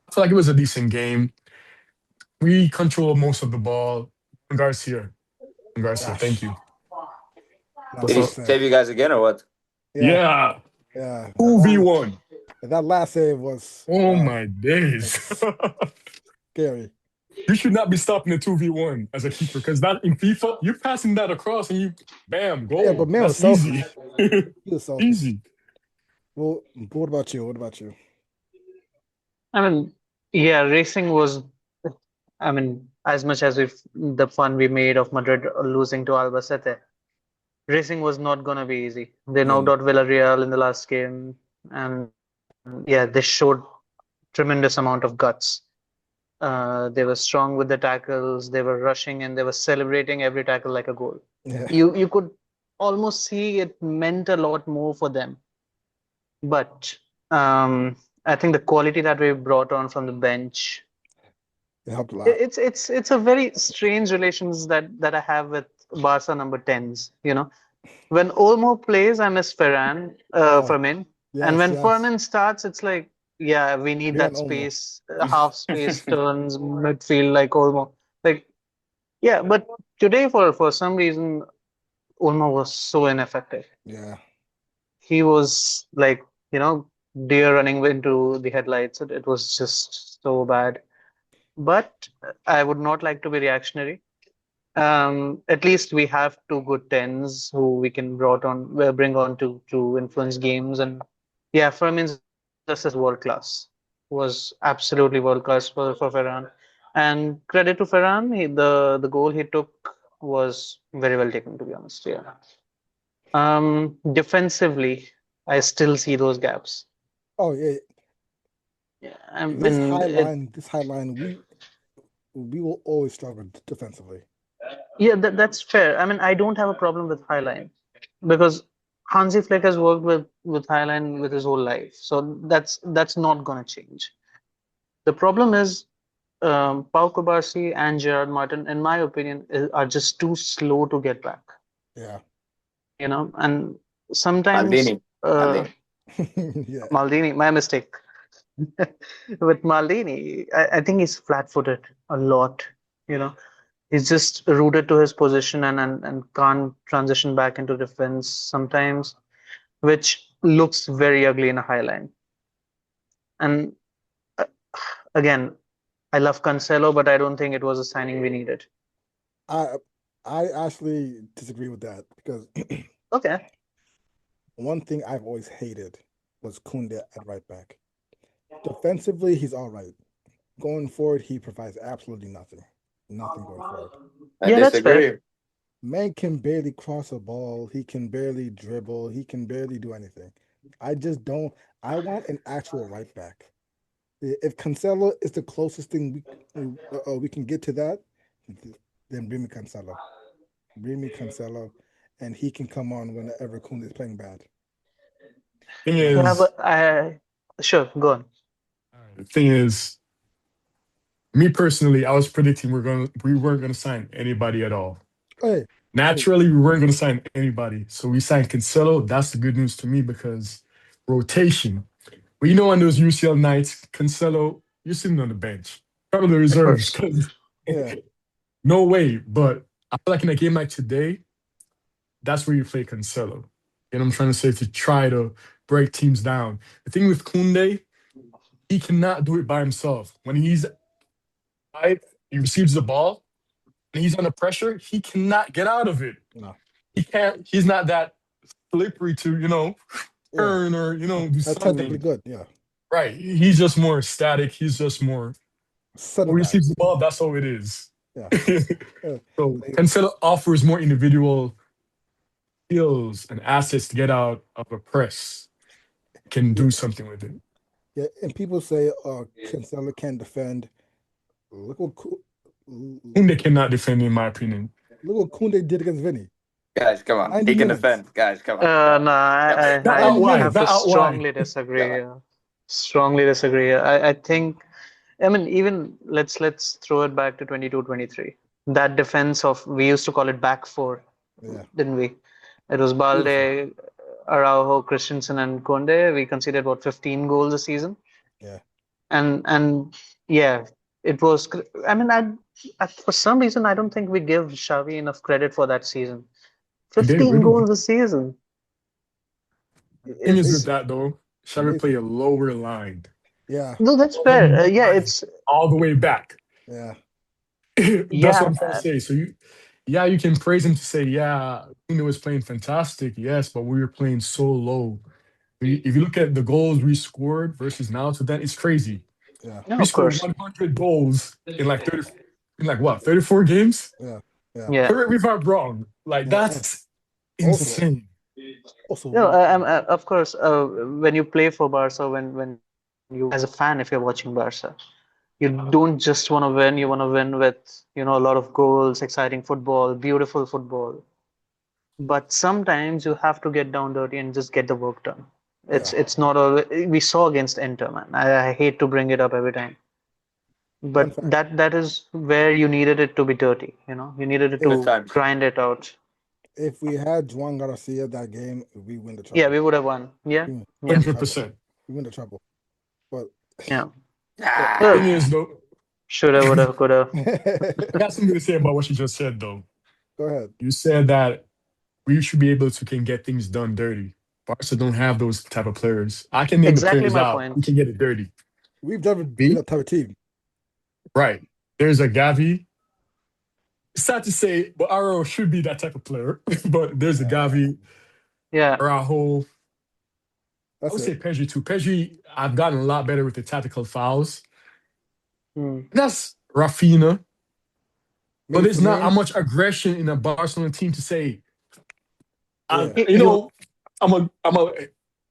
[SPEAKER 4] I feel like it was a decent game. We control most of the ball. Garcia, Garcia, thank
[SPEAKER 3] Gosh,
[SPEAKER 4] you.
[SPEAKER 3] that
[SPEAKER 1] Did he
[SPEAKER 3] last
[SPEAKER 4] So
[SPEAKER 3] save.
[SPEAKER 1] save you guys again or what?
[SPEAKER 3] Yeah.
[SPEAKER 4] yeah,
[SPEAKER 3] Yeah. That
[SPEAKER 4] two v
[SPEAKER 3] last
[SPEAKER 4] one.
[SPEAKER 3] that last save was
[SPEAKER 4] Oh my days.
[SPEAKER 3] was scary.
[SPEAKER 4] You should not be stopping the 2v1 as a keeper because that in FIFA, you're passing that across and you bam,
[SPEAKER 3] Yeah, but
[SPEAKER 4] goal.
[SPEAKER 3] man was
[SPEAKER 4] That's easy.
[SPEAKER 3] selfish. He was selfish.
[SPEAKER 4] Easy.
[SPEAKER 3] Well, what about you? What about you?
[SPEAKER 2] I mean, yeah, racing was. I mean, as much as the fun we made of Madrid losing to Albacete, racing was not gonna be easy. They knocked
[SPEAKER 3] Yeah.
[SPEAKER 2] out Villarreal in the last game, and yeah, they showed tremendous amount of guts. They were strong with the tackles. They were rushing and they were celebrating every tackle like a goal.
[SPEAKER 3] Yeah.
[SPEAKER 2] You could almost see it meant a lot more for them. But I think the quality that we brought on from the bench,
[SPEAKER 3] It helped a lot.
[SPEAKER 2] it's a very strange relations that I have with Barca number 10s. When Olmo plays, I miss
[SPEAKER 3] Oh,
[SPEAKER 2] Fermin, and
[SPEAKER 3] yes,
[SPEAKER 2] when
[SPEAKER 3] yes.
[SPEAKER 2] Fermin starts, it's like, yeah, we need
[SPEAKER 3] Beyond
[SPEAKER 2] that
[SPEAKER 3] Omo.
[SPEAKER 2] space, half space turns midfield like Olmo. Like, yeah, but today for some reason, Olmo was so ineffective.
[SPEAKER 3] Yeah.
[SPEAKER 2] He was like, you know, deer running into the headlights. It was just so bad. But I would not like to be reactionary. At least we have two good tens who we can bring on to influence games. And yeah, Fermin's just as world class. Was absolutely world class for Ferran. And credit to Ferran, the goal he took was very well taken, to be honest. Yeah. Defensively, I still see those gaps.
[SPEAKER 3] Oh yeah.
[SPEAKER 2] Yeah, I
[SPEAKER 3] This
[SPEAKER 2] mean,
[SPEAKER 3] high line, we will always struggle defensively.
[SPEAKER 2] yeah, that's fair. I mean, I don't have a problem with Highline because Hansi Flick has worked with Highline with his whole life, so that's not gonna change. The problem is Pau Kubarsi and Gerard Martin, in my opinion, are just too slow to get back.
[SPEAKER 3] Yeah.
[SPEAKER 2] And sometimes
[SPEAKER 1] Maldini. Maldini.
[SPEAKER 3] Yeah.
[SPEAKER 2] Maldini, my mistake. With Maldini, I think he's flat-footed a lot. You know, he's just rooted to his position and can't transition back into defense sometimes, which looks very ugly in a high line. And uh, again, I love Cancelo, but I don't think it was a signing we needed.
[SPEAKER 3] I I actually disagree with that because
[SPEAKER 2] Okay.
[SPEAKER 3] one thing I've always hated was Kunde at right back. Defensively, he's all right. Going forward, he provides absolutely nothing. Nothing going forward.
[SPEAKER 1] I
[SPEAKER 2] Yeah, that's fair.
[SPEAKER 1] disagree.
[SPEAKER 3] Man can barely cross a ball. He can barely dribble. He can barely do anything. I just don't. I want an actual right back. If Cancelo is the closest thing we can get to that, then bring me Cancelo. Bring me Cancelo, and he can come on whenever Kun is playing bad.
[SPEAKER 4] Thing
[SPEAKER 3] You know.
[SPEAKER 2] Yeah,
[SPEAKER 4] is,
[SPEAKER 2] but sure, go on.
[SPEAKER 4] the thing is, me personally, I was predicting we weren't gonna sign anybody at all.
[SPEAKER 3] Hey, hey,
[SPEAKER 4] Naturally, we weren't gonna sign anybody, so we signed Cancelo. That's the good news to me because rotation. Well, on those UCL nights, Cancelo, you're sitting on the bench, probably the
[SPEAKER 2] Of
[SPEAKER 4] reserves,
[SPEAKER 2] course.
[SPEAKER 4] because
[SPEAKER 3] yeah,
[SPEAKER 4] no way. But I feel like in a game like today, that's where you play Cancelo. And I'm trying to say to try to break teams down. The thing with Kunde, he cannot do it by himself. When he's right, he receives the ball and he's under pressure, he cannot get out of it.
[SPEAKER 3] No.
[SPEAKER 4] He can't. He's not that slippery to
[SPEAKER 3] Yeah.
[SPEAKER 4] turn or do
[SPEAKER 3] That's technically
[SPEAKER 4] something.
[SPEAKER 3] good. Yeah.
[SPEAKER 4] Right. He's just more static. He's just more.
[SPEAKER 3] Center
[SPEAKER 4] When he
[SPEAKER 3] back.
[SPEAKER 4] receives the ball, that's all it is.
[SPEAKER 3] Yeah. Yeah.
[SPEAKER 4] So
[SPEAKER 3] They-
[SPEAKER 4] Cancelo offers more individual skills and assets to get out of a press. Can
[SPEAKER 3] yeah.
[SPEAKER 4] do something with it.
[SPEAKER 3] Yeah. And people say, Cancelo can defend. Look what Ku-
[SPEAKER 4] Kunde cannot defend, in my opinion.
[SPEAKER 3] look what Kunde did against Vinny.
[SPEAKER 1] Guys, come on.
[SPEAKER 3] 90
[SPEAKER 1] He can
[SPEAKER 3] minutes.
[SPEAKER 1] defend. Guys, come on.
[SPEAKER 2] No,
[SPEAKER 1] Yeah.
[SPEAKER 4] Not
[SPEAKER 2] I
[SPEAKER 4] out
[SPEAKER 3] 90
[SPEAKER 4] wide.
[SPEAKER 2] have
[SPEAKER 3] minutes.
[SPEAKER 2] to
[SPEAKER 4] Not out wide.
[SPEAKER 2] strongly
[SPEAKER 1] Come
[SPEAKER 2] disagree.
[SPEAKER 1] on.
[SPEAKER 2] Strongly disagree. I think, I mean, even let's throw it back to 22-23. That defense of, we used to call it back four,
[SPEAKER 3] Yeah.
[SPEAKER 2] didn't we? It was
[SPEAKER 3] Beautiful.
[SPEAKER 2] Balde, Araujo, Christensen, and Conde. We conceded about 15 goals a season,
[SPEAKER 3] Yeah.
[SPEAKER 2] and yeah, it was. I mean, for some reason, I don't think we give Xavi enough credit for that season.
[SPEAKER 4] We did.
[SPEAKER 2] 15 goals a season.
[SPEAKER 4] Thing is with
[SPEAKER 3] It's,
[SPEAKER 4] that though, Xavi
[SPEAKER 3] it's
[SPEAKER 4] play a lower line.
[SPEAKER 3] yeah.
[SPEAKER 2] No, that's
[SPEAKER 4] The
[SPEAKER 2] fair.
[SPEAKER 4] low
[SPEAKER 2] Yeah,
[SPEAKER 4] line all the way back.
[SPEAKER 3] Yeah.
[SPEAKER 4] That's what
[SPEAKER 2] yeah,
[SPEAKER 4] I'm trying to say. So you can praise him to say, yeah, Kuno was playing fantastic, yes, but we were playing so low. If you look at the goals we scored versus now to then, it's crazy.
[SPEAKER 3] Yeah.
[SPEAKER 2] no,
[SPEAKER 4] We
[SPEAKER 2] of
[SPEAKER 4] scored
[SPEAKER 2] course.
[SPEAKER 4] 100 goals in like 30, in like what, 34 games?
[SPEAKER 3] Yeah. Yeah.
[SPEAKER 2] Yeah.
[SPEAKER 4] Correct me if I'm wrong. Like
[SPEAKER 3] Yeah. And
[SPEAKER 4] that's
[SPEAKER 3] also,
[SPEAKER 4] insane.
[SPEAKER 3] also,
[SPEAKER 2] No, of course, when you play for Barca, when you, as a fan, if you're watching Barca, you don't just want to win, you want to win with, a lot of goals, exciting football, beautiful football. But sometimes you have to get down dirty and just get the work done.
[SPEAKER 3] yeah.
[SPEAKER 2] It's not all we saw against Inter, man. I hate to bring it up every time.
[SPEAKER 3] Fun
[SPEAKER 2] But
[SPEAKER 3] fact.
[SPEAKER 2] that is where you needed it to be dirty, You needed it
[SPEAKER 3] If
[SPEAKER 1] Good
[SPEAKER 2] to
[SPEAKER 1] times.
[SPEAKER 2] grind it out.
[SPEAKER 3] if we had Juan Garcia that game, we win the
[SPEAKER 2] Yeah,
[SPEAKER 3] treble.
[SPEAKER 2] we would have won. Yeah,
[SPEAKER 3] We win
[SPEAKER 2] yeah,
[SPEAKER 3] the treble.
[SPEAKER 4] 100%.
[SPEAKER 3] We win the treble. But
[SPEAKER 2] yeah.
[SPEAKER 1] Ah.
[SPEAKER 4] Thing is though,
[SPEAKER 2] Shoulda, woulda, coulda.
[SPEAKER 4] I got something to say about what you just said though.
[SPEAKER 3] go ahead.
[SPEAKER 4] You said that we should be able to can get things done dirty. Barca don't have those type of players. I can name the
[SPEAKER 2] Exactly
[SPEAKER 4] players
[SPEAKER 2] my
[SPEAKER 4] out who
[SPEAKER 2] point.
[SPEAKER 4] can get it dirty.
[SPEAKER 3] We've never been
[SPEAKER 4] Me?
[SPEAKER 3] that type of team.
[SPEAKER 4] Right. There's a Gavi. It's sad to say, but Aro should be that type of player. But there's a Gavi,
[SPEAKER 2] Yeah.
[SPEAKER 4] Araujo. I
[SPEAKER 3] That's
[SPEAKER 4] would say
[SPEAKER 3] it.
[SPEAKER 4] Pedri too. Pedri, I've gotten a lot better with the tactical fouls.
[SPEAKER 2] Hmm.
[SPEAKER 4] That's Rafinha. But
[SPEAKER 3] Maybe
[SPEAKER 4] there's
[SPEAKER 3] for
[SPEAKER 4] not how
[SPEAKER 3] names.
[SPEAKER 4] much aggression in a Barcelona team to say,
[SPEAKER 3] Yeah.
[SPEAKER 4] I'm a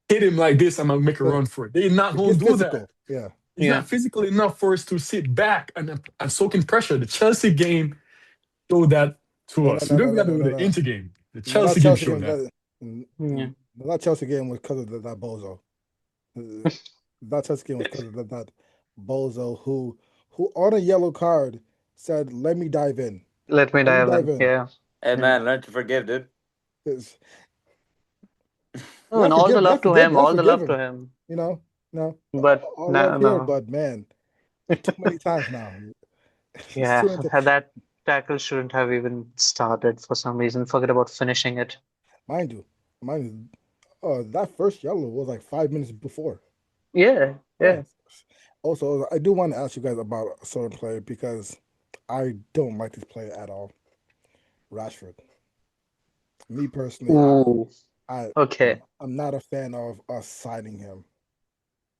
[SPEAKER 4] hit him like this. I'm gonna make a
[SPEAKER 3] But
[SPEAKER 4] run for it. They're not
[SPEAKER 3] it
[SPEAKER 4] gonna
[SPEAKER 3] gets
[SPEAKER 4] do that.
[SPEAKER 3] physical. Yeah.
[SPEAKER 4] He's
[SPEAKER 2] Yeah.
[SPEAKER 4] not physical enough for us to sit back and soak in pressure. The Chelsea game showed that to
[SPEAKER 3] No, no,
[SPEAKER 4] us. We
[SPEAKER 3] no,
[SPEAKER 4] don't
[SPEAKER 3] no,
[SPEAKER 4] even
[SPEAKER 3] no,
[SPEAKER 4] got to
[SPEAKER 3] no,
[SPEAKER 4] do
[SPEAKER 3] no,
[SPEAKER 4] the
[SPEAKER 3] no.
[SPEAKER 4] Inter game. The
[SPEAKER 3] No, that
[SPEAKER 4] Chelsea game
[SPEAKER 3] Chelsea
[SPEAKER 4] showed
[SPEAKER 3] game.
[SPEAKER 4] that.
[SPEAKER 2] Yeah.
[SPEAKER 3] That Chelsea game was because of that bozo. Uh, That Chelsea game was because of that bozo who on a yellow card said, "Let me dive in.
[SPEAKER 2] Let me
[SPEAKER 3] Let me
[SPEAKER 2] dive
[SPEAKER 3] dive
[SPEAKER 2] in.
[SPEAKER 3] in."
[SPEAKER 2] Yeah.
[SPEAKER 1] Hey,
[SPEAKER 2] Yeah.
[SPEAKER 1] man, learn to forgive, dude.
[SPEAKER 3] It's,
[SPEAKER 2] Oh, and all the love to him.
[SPEAKER 3] let's
[SPEAKER 2] All the
[SPEAKER 3] forgive
[SPEAKER 2] love to
[SPEAKER 3] him.
[SPEAKER 2] him.
[SPEAKER 3] You know, no,
[SPEAKER 2] But
[SPEAKER 3] all love
[SPEAKER 2] no,
[SPEAKER 3] here,
[SPEAKER 2] no.
[SPEAKER 3] but man, too many times now. It's
[SPEAKER 2] Yeah.
[SPEAKER 3] too many
[SPEAKER 2] That tackle shouldn't have even started for some reason. Forget about finishing it.
[SPEAKER 3] mind you, mind you, that first yellow was like 5 minutes before.
[SPEAKER 2] Yeah.
[SPEAKER 3] Yeah.
[SPEAKER 2] Yeah.
[SPEAKER 3] Also, I do want to ask you guys about a certain player because I don't like this player at all. Rashford. Me personally,
[SPEAKER 2] Ooh.
[SPEAKER 3] I
[SPEAKER 2] Okay.
[SPEAKER 3] I'm not a fan of us signing him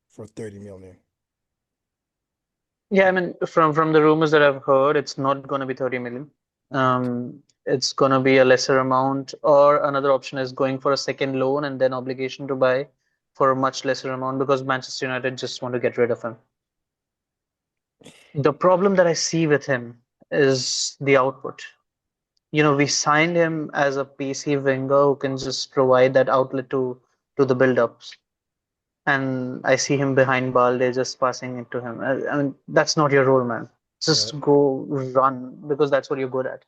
[SPEAKER 3] for 30 million.
[SPEAKER 2] Yeah, I mean, from the rumors that I've heard, it's not going to be 30 million. It's going to be a lesser amount, or another option is going for a second loan and then obligation to buy for a much lesser amount because Manchester United just want to get rid of him. The problem that I see with him is the output. We signed him as a PC winger who can just provide that outlet to the build-ups. And I see him behind Balde just passing it to him. I mean, that's not your role, man.
[SPEAKER 3] Yeah,
[SPEAKER 2] Just go run because that's what you're good at.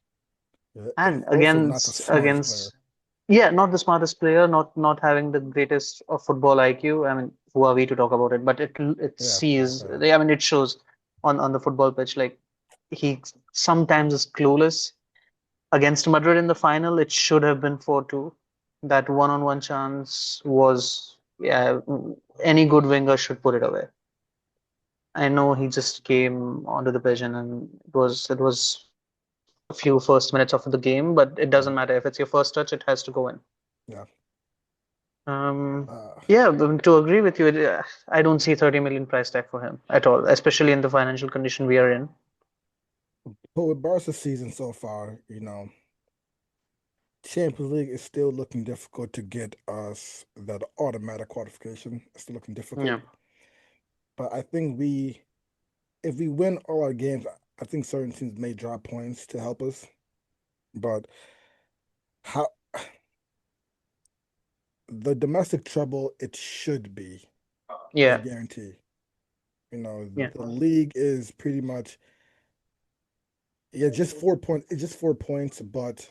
[SPEAKER 3] yeah.
[SPEAKER 2] And
[SPEAKER 3] Also, not the smartest player.
[SPEAKER 2] yeah, not the smartest player, not having the greatest of football IQ. I mean, who are we to talk about it? But it
[SPEAKER 3] Yeah,
[SPEAKER 2] sees,
[SPEAKER 3] yeah,
[SPEAKER 2] I mean, it shows on the football pitch. Like he sometimes is clueless. Against Madrid in the final, it should have been 4-2. That one-on-one chance was, yeah, any good winger should put it away. I know he just came onto the pitch and it was a few first minutes of the game, but it doesn't matter. If it's your first touch, it has to go in.
[SPEAKER 3] Yeah.
[SPEAKER 2] Um,
[SPEAKER 3] Uh,
[SPEAKER 2] yeah, but to agree with you, I don't see 30 million price tag for him at all, especially in the financial condition we are in.
[SPEAKER 3] but with Barca's season so far, Champions League is still looking difficult to get us that automatic qualification. It's still looking difficult.
[SPEAKER 2] Yeah,
[SPEAKER 3] But I think if we win all our games, I think certain teams may drop points to help us. But how the domestic trouble, it should be a
[SPEAKER 2] yeah,
[SPEAKER 3] guarantee.
[SPEAKER 2] yeah.
[SPEAKER 3] The league is pretty much, yeah, just 4 points. It's just 4 points, but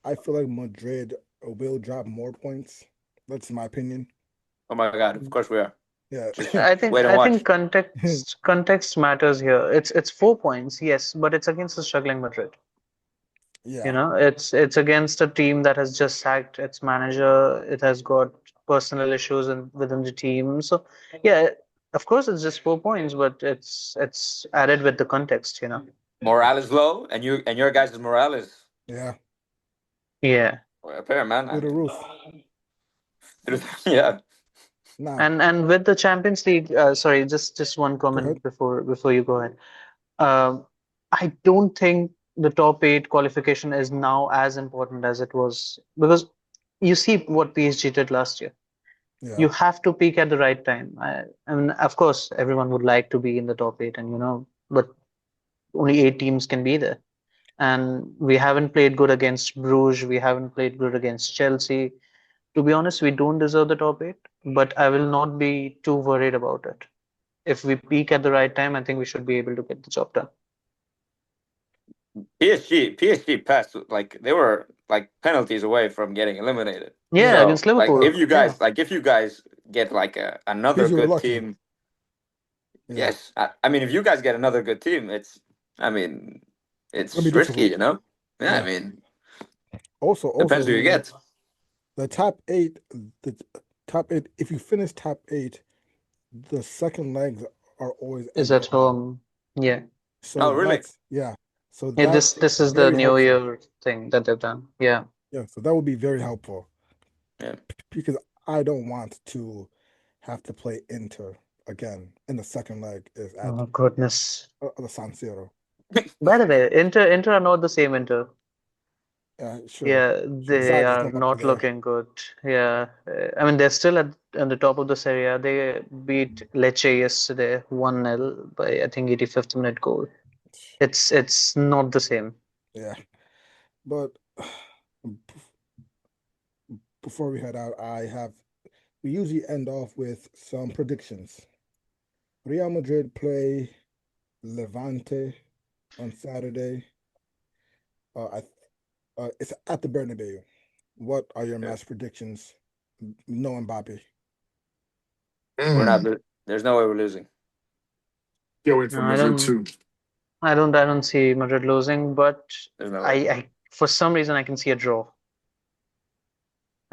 [SPEAKER 3] I feel like Madrid will drop more points. That's my opinion.
[SPEAKER 1] Oh my God, of course we are.
[SPEAKER 3] Yeah.
[SPEAKER 1] Just
[SPEAKER 2] I think
[SPEAKER 1] wait and
[SPEAKER 2] I
[SPEAKER 1] watch.
[SPEAKER 2] think context matters here. It's 4 points, yes, but it's against a struggling Madrid. You
[SPEAKER 3] Yeah.
[SPEAKER 2] know, it's against a team that has just sacked its manager. It has got personal issues within the team. So yeah, of course it's just 4 points, but it's added with the context, you know.
[SPEAKER 1] Morale is low, and your guys' morale is
[SPEAKER 3] Yeah.
[SPEAKER 2] Yeah.
[SPEAKER 1] well, apparent, man. I
[SPEAKER 3] Through the
[SPEAKER 1] mean,
[SPEAKER 3] roof.
[SPEAKER 1] yeah.
[SPEAKER 3] Now,
[SPEAKER 2] And with the Champions League, sorry, just one
[SPEAKER 3] go ahead.
[SPEAKER 2] comment before you go ahead. Um, I don't think the top eight qualification is now as important as it was because you see what PSG did last year.
[SPEAKER 3] Yeah.
[SPEAKER 2] You have to peak at the right time. I mean, of course, everyone would like to be in the top eight, and but only 8 teams can be there. And we haven't played good against Bruges. We haven't played good against Chelsea. To be honest, we don't deserve the top eight, but I will not be too worried about it. If we peak at the right time, I think we should be able to get the job done.
[SPEAKER 1] PSG passed like they were like penalties away from getting eliminated.
[SPEAKER 2] Yeah,
[SPEAKER 3] Yeah.
[SPEAKER 1] So
[SPEAKER 2] against
[SPEAKER 1] like
[SPEAKER 2] Liverpool. Yeah.
[SPEAKER 1] if you guys get like another
[SPEAKER 3] PSG were
[SPEAKER 1] good
[SPEAKER 3] lucky.
[SPEAKER 1] team,
[SPEAKER 3] Yeah.
[SPEAKER 1] yes. I mean if you guys get another good team, I mean
[SPEAKER 3] It's gonna be
[SPEAKER 1] it's risky,
[SPEAKER 3] difficult.
[SPEAKER 1] you know. Yeah, I
[SPEAKER 3] Yeah.
[SPEAKER 1] mean
[SPEAKER 3] Also,
[SPEAKER 1] depends who you get.
[SPEAKER 3] the top eight, the top eight, if you finish top eight, the second legs are always
[SPEAKER 2] Is
[SPEAKER 3] at
[SPEAKER 2] at
[SPEAKER 3] home.
[SPEAKER 2] home. Yeah.
[SPEAKER 3] So
[SPEAKER 1] Oh really?
[SPEAKER 3] yeah. So
[SPEAKER 2] Yeah,
[SPEAKER 3] that's
[SPEAKER 2] this is the
[SPEAKER 3] very
[SPEAKER 2] New
[SPEAKER 3] helpful.
[SPEAKER 2] Year thing that they've done. Yeah.
[SPEAKER 3] Yeah. So that would be very helpful
[SPEAKER 1] Yeah.
[SPEAKER 3] because I don't want to have to play Inter again in the second leg is at
[SPEAKER 2] Oh goodness.
[SPEAKER 3] the San Siro.
[SPEAKER 2] By the way, Inter are not the same Inter.
[SPEAKER 3] Yeah, sure.
[SPEAKER 2] Yeah,
[SPEAKER 3] Sure.
[SPEAKER 2] they
[SPEAKER 3] Zaga's
[SPEAKER 2] are
[SPEAKER 3] no longer
[SPEAKER 2] not
[SPEAKER 3] there.
[SPEAKER 2] looking good. Yeah, I mean they're still at the top of the Serie A. They beat Lecce yesterday 1-0 by I think 85th minute goal. It's not the same.
[SPEAKER 3] Yeah. But before we head out, we usually end off with some predictions. Real Madrid play Levante on Saturday. I It's at the Bernabeu. What are your
[SPEAKER 1] Yeah.
[SPEAKER 3] match predictions? No Mbappe.
[SPEAKER 1] We're not
[SPEAKER 4] Mm.
[SPEAKER 1] there's no way we're losing.
[SPEAKER 4] Can't wait
[SPEAKER 2] No,
[SPEAKER 4] for Madrid too.
[SPEAKER 2] I don't see Madrid losing, but
[SPEAKER 1] There's no way.
[SPEAKER 2] I for some reason I can see a draw.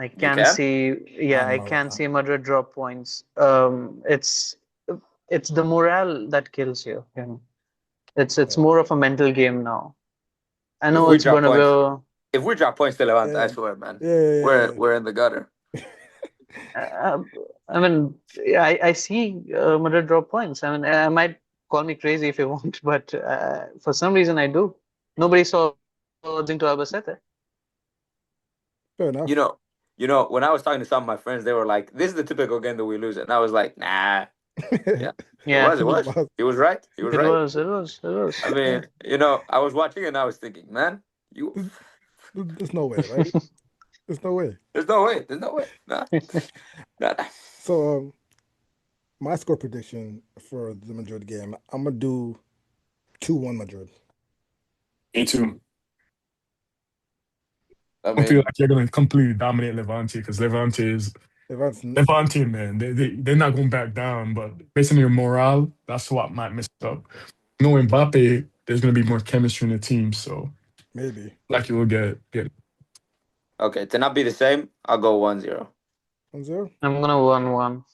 [SPEAKER 1] You can?
[SPEAKER 3] I
[SPEAKER 2] I
[SPEAKER 3] don't know.
[SPEAKER 2] can see Madrid drop points. It's the morale that kills you, you know. It's
[SPEAKER 3] Yeah.
[SPEAKER 2] more of a mental game now. I
[SPEAKER 1] If
[SPEAKER 2] know
[SPEAKER 1] we
[SPEAKER 2] it's
[SPEAKER 1] drop points
[SPEAKER 2] Bernabeu.
[SPEAKER 1] if we drop points to Levante, I
[SPEAKER 3] Yeah.
[SPEAKER 1] swear, man.
[SPEAKER 3] Yeah.
[SPEAKER 1] We're in the gutter.
[SPEAKER 2] Uh, I mean, yeah, I see Madrid drop points. I mean, I might call me crazy if you want, but for some reason I do. Nobody saw into Albacete.
[SPEAKER 3] Fair
[SPEAKER 1] You
[SPEAKER 3] enough.
[SPEAKER 1] know, when I was talking to some of my friends, they were like, "This is the typical game that we lose," and I was like, "Nah, yeah, it
[SPEAKER 2] Yeah,
[SPEAKER 1] was, it was, he was right, he was
[SPEAKER 2] it
[SPEAKER 1] right."
[SPEAKER 2] was, it was, it was.
[SPEAKER 1] I mean, I was watching and I was thinking, man, you,
[SPEAKER 3] There's, there's no way, right? There's no way.
[SPEAKER 1] there's no way, nah, nah.
[SPEAKER 3] So, my score prediction for the Madrid game, I'm gonna do 2-1 Madrid.
[SPEAKER 4] Me too.
[SPEAKER 1] I
[SPEAKER 4] I feel
[SPEAKER 1] mean,
[SPEAKER 4] like you're gonna completely dominate Levante because Levante is
[SPEAKER 3] If that's
[SPEAKER 4] Levante, man. They're not going back down, but based on your morale, that's what might mess up. No Mbappe, there's gonna be more chemistry in the team, so
[SPEAKER 3] maybe
[SPEAKER 4] like you will get.
[SPEAKER 1] okay, to not be the same, I'll go 1-0.
[SPEAKER 3] 1-0,
[SPEAKER 2] I'm gonna 1-1.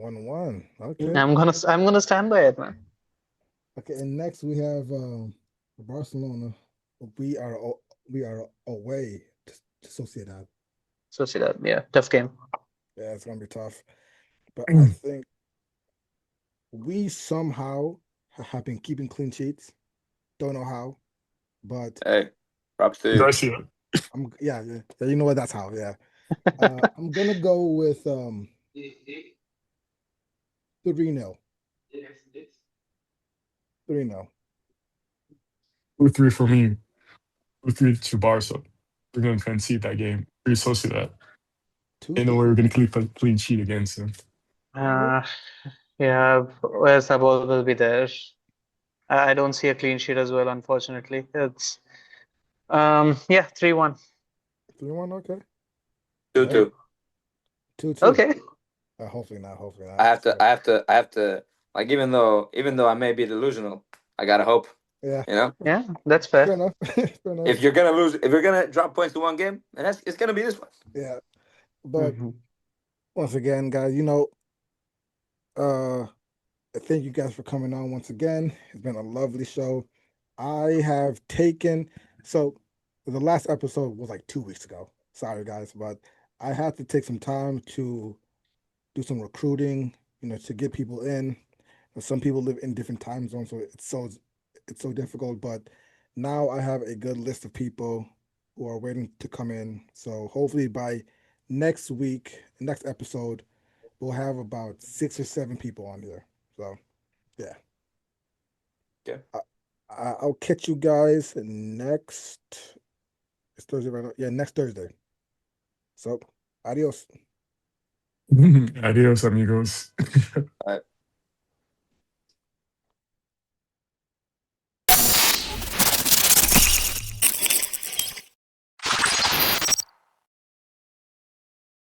[SPEAKER 3] 1-1. Okay.
[SPEAKER 2] I'm gonna stand by it, man.
[SPEAKER 3] Okay, and next we have Barcelona. We are we are away to Sociedad.
[SPEAKER 2] Sociedad, yeah, tough game.
[SPEAKER 3] Yeah, it's gonna be tough. But I think we somehow have been keeping clean sheets. Don't know how, but
[SPEAKER 1] Hey, props to you.
[SPEAKER 4] Garcia.
[SPEAKER 3] yeah, you know what? That's how. Yeah, I'm gonna go with 3-0. 3-0.
[SPEAKER 4] 2-3 for me. 2-3 to Barca. We're going to concede that game. Pretty close to that.
[SPEAKER 3] Two
[SPEAKER 4] Ain't no way we're
[SPEAKER 3] three.
[SPEAKER 4] going to keep a clean sheet against them.
[SPEAKER 2] Uh, yeah, where's the ball will be there. I don't see a clean sheet as well, unfortunately. It's yeah, 3-1.
[SPEAKER 3] 3-1. Okay. All right.
[SPEAKER 1] 2-2.
[SPEAKER 3] 2-2.
[SPEAKER 2] Okay.
[SPEAKER 3] Hopefully not. Hopefully
[SPEAKER 1] I
[SPEAKER 3] not.
[SPEAKER 1] have to.
[SPEAKER 3] So
[SPEAKER 1] I have to. I have to. Like even though I may be delusional, I gotta hope.
[SPEAKER 3] yeah,
[SPEAKER 1] You know,
[SPEAKER 2] Yeah, that's
[SPEAKER 3] fair
[SPEAKER 2] fair.
[SPEAKER 3] enough. Fair enough.
[SPEAKER 1] if you're gonna lose, if you're gonna drop points to one game, and it's gonna be this one.
[SPEAKER 3] Yeah, but
[SPEAKER 2] Hmm.
[SPEAKER 3] once again, guys, uh, thank you guys for coming on once again. It's been a lovely show. I have taken so the last episode was like 2 weeks ago. Sorry, guys, but I had to take some time to do some recruiting, to get people in. Some people live in different time zones, so it's so difficult. But now I have a good list of people who are waiting to come in. So hopefully by next week, next episode, we'll have about 6 or 7 people on here. So yeah,
[SPEAKER 1] Okay.
[SPEAKER 3] I'll catch you guys next. It's Thursday right now. Yeah, next Thursday. So adios.
[SPEAKER 4] Adios, amigos.
[SPEAKER 1] All right.